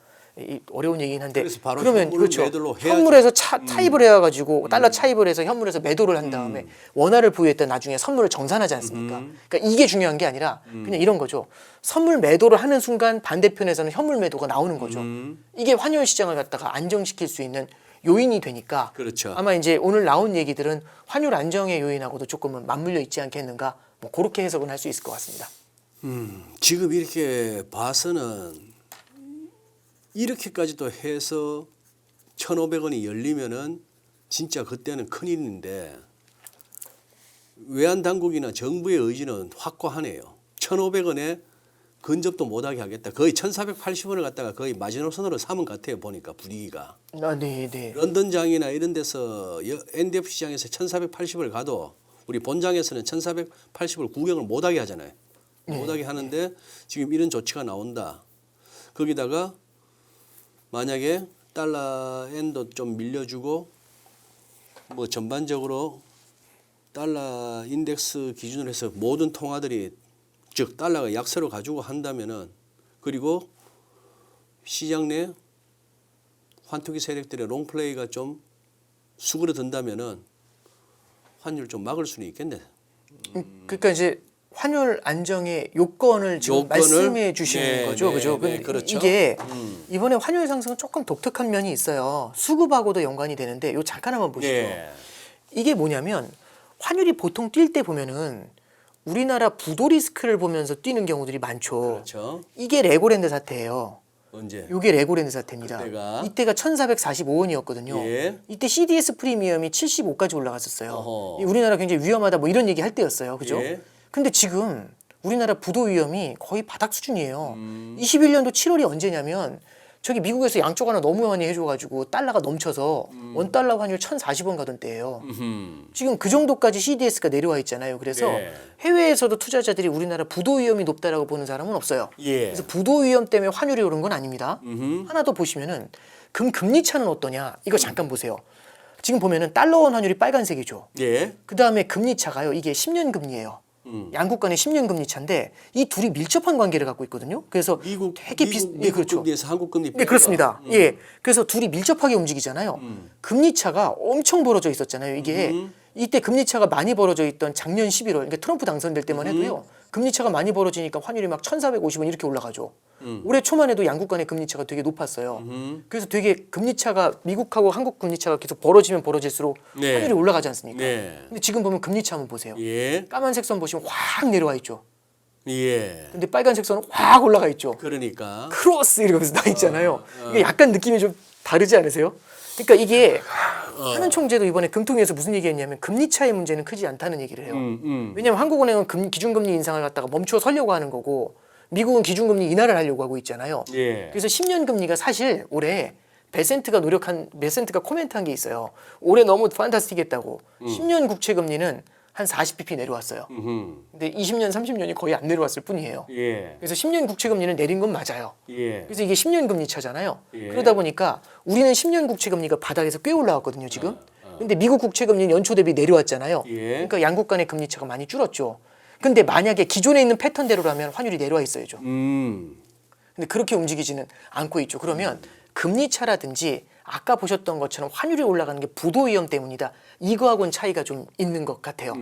어려운 얘기긴 한데 그래서 바로 그러면 현물 그렇죠. 매도로 해야지. 현물에서 차입을 해가지고 달러 차입을 해서 현물에서 매도를 한 다음에 원화를 부여했다 나중에 선물을 정산하지 않습니까? 그러니까 이게 중요한 게 아니라 그냥 이런 거죠. 선물 매도를 하는 순간 반대편에서는 현물 매도가 나오는 거죠. 이게 환율 시장을 갖다가 안정시킬 수 있는 요인이 되니까 그렇죠. 아마 이제 오늘 나온 얘기들은 환율 안정의 요인하고도 조금은 맞물려 있지 않겠는가 뭐 그렇게 해석은 할 수 있을 것 같습니다. 지금 이렇게 봐서는 이렇게까지도 해서 1,500원이 열리면은 진짜 그때는 큰일인데 외환 당국이나 정부의 의지는 확고하네요. 1,500원에 근접도 못하게 하겠다. 거의 1,480원을 갖다가 거의 마지노선으로 삼은 것 같아요. 보니까 분위기가. 네. 런던장이나 이런 데서 NDF 시장에서 1,480을 가도 우리 본장에서는 1,480을 구경을 못하게 하잖아요. 못하게 하는데 지금 이런 조치가 나온다. 거기다가 만약에 달러 엔도 좀 밀려주고 뭐 전반적으로 달러 인덱스 기준으로 해서 모든 통화들이 즉 달러가 약세로 가지고 한다면은 그리고 시장 내 환투기 세력들의 롱플레이가 좀 수그러든다면은 환율 좀 막을 수는 있겠네. 그러니까 이제 환율 안정의 요건을 지금 말씀해 주시는 거죠, 그죠? 근데 그렇죠. 이게 이번에 환율 상승은 조금 독특한 면이 있어요. 수급하고도 연관이 되는데 요 잠깐 한번 보시죠. 네. 이게 뭐냐면 환율이 보통 뛸 때 보면은 우리나라 부도 리스크를 보면서 뛰는 경우들이 많죠. 그렇죠. 이게 레고랜드 사태예요. 언제? 이게 레고랜드 사태입니다. 이때가 1,445원이었거든요. 예. 이때 CDS 프리미엄이 75까지 올라갔었어요. 어허. 우리나라 굉장히 위험하다 뭐 이런 얘기 할 때였어요. 그죠? 예. 근데 지금 우리나라 부도 위험이 거의 바닥 수준이에요. 21년도 7월이 언제냐면 저기 미국에서 양쪽 하나 너무 많이 해줘가지고 달러가 넘쳐서 원달러 환율 1,040원 가던 때예요. 지금 그 정도까지 CDS가 내려와 있잖아요. 그래서 예. 해외에서도 투자자들이 우리나라 부도 위험이 높다라고 보는 사람은 없어요. 예. 그래서 부도 위험 때문에 환율이 오른 건 아닙니다. 하나 더 보시면은 금리 차는 어떠냐? 이거 잠깐 보세요. 지금 보면은 달러 원 환율이 빨간색이죠. 예. 그 다음에 금리 차가요. 이게 10년 금리예요. 양국 간의 10년 금리 차인데 이 둘이 밀접한 관계를 갖고 있거든요. 그래서 되게 미국 금리에서 한국 금리 네, 그렇습니다. 예. 그래서 둘이 밀접하게 움직이잖아요. 금리 차가 엄청 벌어져 있었잖아요. 이게 이때 금리 차가 많이 벌어져 있던 작년 11월, 그러니까 트럼프 당선될 때만 해도요. 금리 차가 많이 벌어지니까 환율이 막 1,450원 이렇게 올라가죠. 올해 초만 해도 양국 간의 금리 차가 되게 높았어요. 그래서 되게 금리 차가 미국하고 한국 금리 차가 계속 벌어지면 벌어질수록 네. 환율이 올라가지 않습니까? 네. 근데 지금 보면 금리 차 한번 보세요. 예. 까만색 선 보시면 확 내려와 있죠. 예. 근데 빨간색 선은 확 올라가 있죠. 그러니까 크로스 이러면서 나 있잖아요. 이게 약간 느낌이 좀 다르지 않으세요? 그러니까 이게 하는 총재도 이번에 금통위에서 무슨 얘기했냐면 금리 차의 문제는 크지 않다는 얘기를 해요. 왜냐하면 한국은행은 기준금리 인상을 갖다가 멈춰 서려고 하는 거고 미국은 기준금리 인하를 하려고 하고 있잖아요. 예. 그래서 10년 금리가 사실 올해 베센트가 코멘트한 게 있어요. 올해 너무 판타스틱했다고. 10년 국채 금리는 한 40bp 내려왔어요. 근데 20년, 30년이 거의 안 내려왔을 뿐이에요. 예. 그래서 10년 국채 금리는 내린 건 맞아요. 예. 그래서 이게 10년 금리 차잖아요. 예. 그러다 보니까 우리는 10년 국채 금리가 바닥에서 꽤 올라왔거든요, 지금. 근데 미국 국채 금리는 연초 대비 내려왔잖아요. 예. 그러니까 양국 간의 금리 차가 많이 줄었죠. 근데 만약에 기존에 있는 패턴대로라면 환율이 내려와 있어야죠. 근데 그렇게 움직이지는 않고 있죠. 그러면 금리 차라든지 아까 보셨던 것처럼 환율이 올라가는 게 부도 위험 때문이다. 이거하고는 차이가 좀 있는 것 같아요.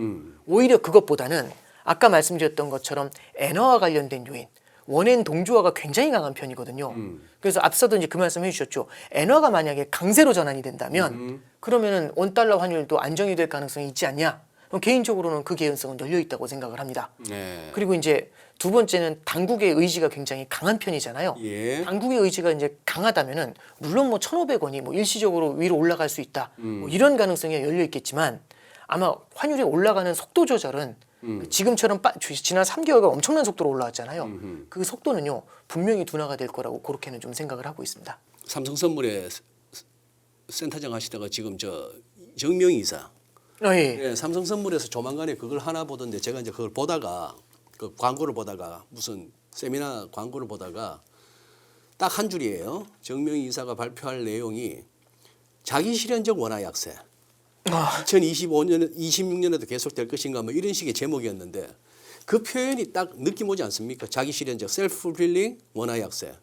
오히려 그것보다는 아까 말씀드렸던 것처럼 엔화와 관련된 요인, 원엔 동조화가 굉장히 강한 편이거든요. 그래서 앞서도 이제 그 말씀 해주셨죠. 엔화가 만약에 강세로 전환이 된다면 그러면은 원달러 환율도 안정이 될 가능성이 있지 않냐? 그럼 개인적으로는 그 개연성은 열려 있다고 생각을 합니다. 네. 그리고 이제 두 번째는 당국의 의지가 굉장히 강한 편이잖아요. 예. 당국의 의지가 이제 강하다면은 물론 뭐 1,500원이 뭐 일시적으로 위로 올라갈 수 있다. 뭐 이런 가능성이 열려 있겠지만 아마 환율이 올라가는 속도 조절은 지금처럼 지난 3개월간 엄청난 속도로 올라왔잖아요. 그 속도는요 분명히 둔화가 될 거라고 그렇게는 좀 생각을 하고 있습니다. 삼성선물에 센터장 하시다가 지금 저 정명희 이사 예. 예, 삼성선물에서 조만간에 그걸 하나 보던데 제가 이제 그걸 보다가 그 광고를 보다가 무슨 세미나 광고를 보다가 딱 한 줄이에요. 정명희 이사가 발표할 내용이 자기 실현적 원화 약세. 2025년, 26년에도 계속될 것인가 뭐 이런 식의 제목이었는데 그 표현이 딱 느낌 오지 않습니까? 자기 실현적 셀프 풀필링 원화 약세.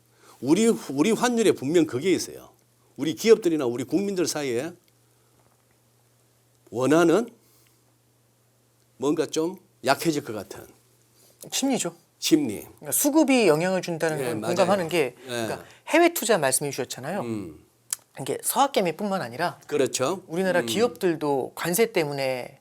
우리 환율에 분명 그게 있어요. 우리 기업들이나 우리 국민들 사이에 원화는 뭔가 좀 약해질 것 같은 심리죠. 심리. 그러니까 수급이 영향을 준다는 예, 건 맞아요. 공감하는 게 예. 그러니까 해외 투자 말씀해 주셨잖아요. 이게 서학개미뿐만 아니라 그렇죠. 우리나라 기업들도 관세 때문에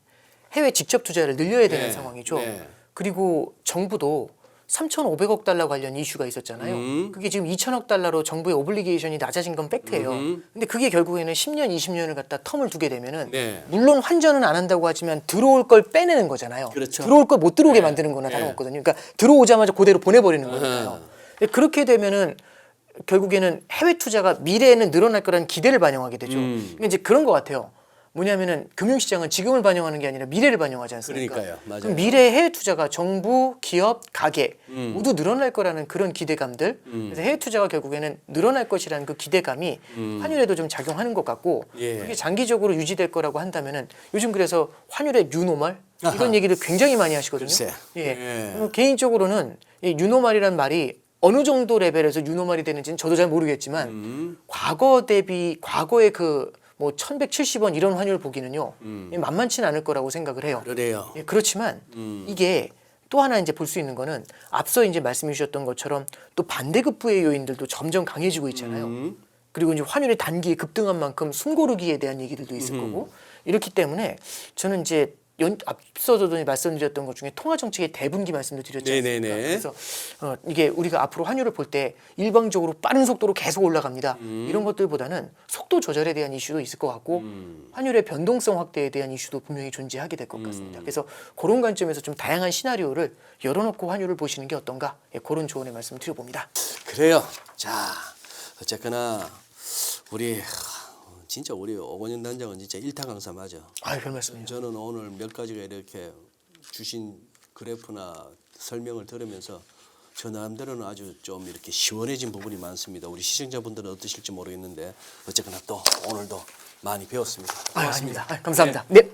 해외 직접 투자를 늘려야 되는 네, 상황이죠. 네. 그리고 정부도 3,500억 달러 관련 이슈가 있었잖아요. 그게 지금 2,000억 달러로 정부의 오블리게이션이 낮아진 건 팩트예요. 근데 그게 결국에는 10년, 20년을 갖다 텀을 두게 되면은 네. 물론 환전은 안 한다고 하지만 들어올 걸 빼내는 거잖아요. 그렇죠. 들어올 걸 못 들어오게 네. 만드는 거나 네. 다름없거든요. 그러니까 들어오자마자 그대로 보내버리는 거잖아요. 근데 그렇게 되면은 결국에는 해외 투자가 미래에는 늘어날 거라는 기대를 반영하게 되죠. 그러니까 이제 그런 것 같아요. 뭐냐면은 금융시장은 지금을 반영하는 게 아니라 미래를 반영하지 않습니까? 그러니까요. 맞아요. 그럼 미래 해외 투자가 정부, 기업, 가계 모두 늘어날 거라는 그런 기대감들. 그래서 해외 투자가 결국에는 늘어날 것이라는 그 기대감이 환율에도 좀 작용하는 것 같고 예. 그게 장기적으로 유지될 거라고 한다면은 요즘 그래서 환율의 뉴노멀 아하. 이런 얘기를 굉장히 많이 하시거든요. 글쎄. 예. 예. 개인적으로는 이 뉴노멀이라는 말이 어느 정도 레벨에서 뉴노멀이 되는지는 저도 잘 모르겠지만 과거 대비 과거의 그 뭐 1170원 이런 환율 보기는요 만만치는 않을 거라고 생각을 해요. 그래요. 예, 그렇지만 이게 또 하나 이제 볼 수 있는 거는 앞서 이제 말씀해 주셨던 것처럼 또 반대급부의 요인들도 점점 강해지고 있잖아요. 그리고 이제 환율의 단기에 급등한 만큼 숨고르기에 대한 얘기들도 있을 거고 이렇기 때문에 저는 이제 앞서도 말씀드렸던 것 중에 통화 정책의 대분기 말씀도 드렸지 않습니까? 네네네. 그래서 이게 우리가 앞으로 환율을 볼 때 일방적으로 빠른 속도로 계속 올라갑니다. 이런 것들보다는 속도 조절에 대한 이슈도 있을 것 같고 환율의 변동성 확대에 대한 이슈도 분명히 존재하게 될 것 같습니다. 그래서 그런 관점에서 좀 다양한 시나리오를 열어놓고 환율을 보시는 게 어떤가? 예, 그런 조언의 말씀을 드려봅니다. 그래요. 자, 어쨌거나 진짜 우리 오건영 단장은 진짜 일타 강사 맞아. 별 말씀이요. 저는 오늘 몇 가지가 이렇게 주신 그래프나 설명을 들으면서 저 나름대로는 아주 좀 이렇게 시원해진 부분이 많습니다. 우리 시청자분들은 어떠실지 모르겠는데 어쨌거나 또 오늘도 많이 배웠습니다. 아닙니다. 감사합니다. 네.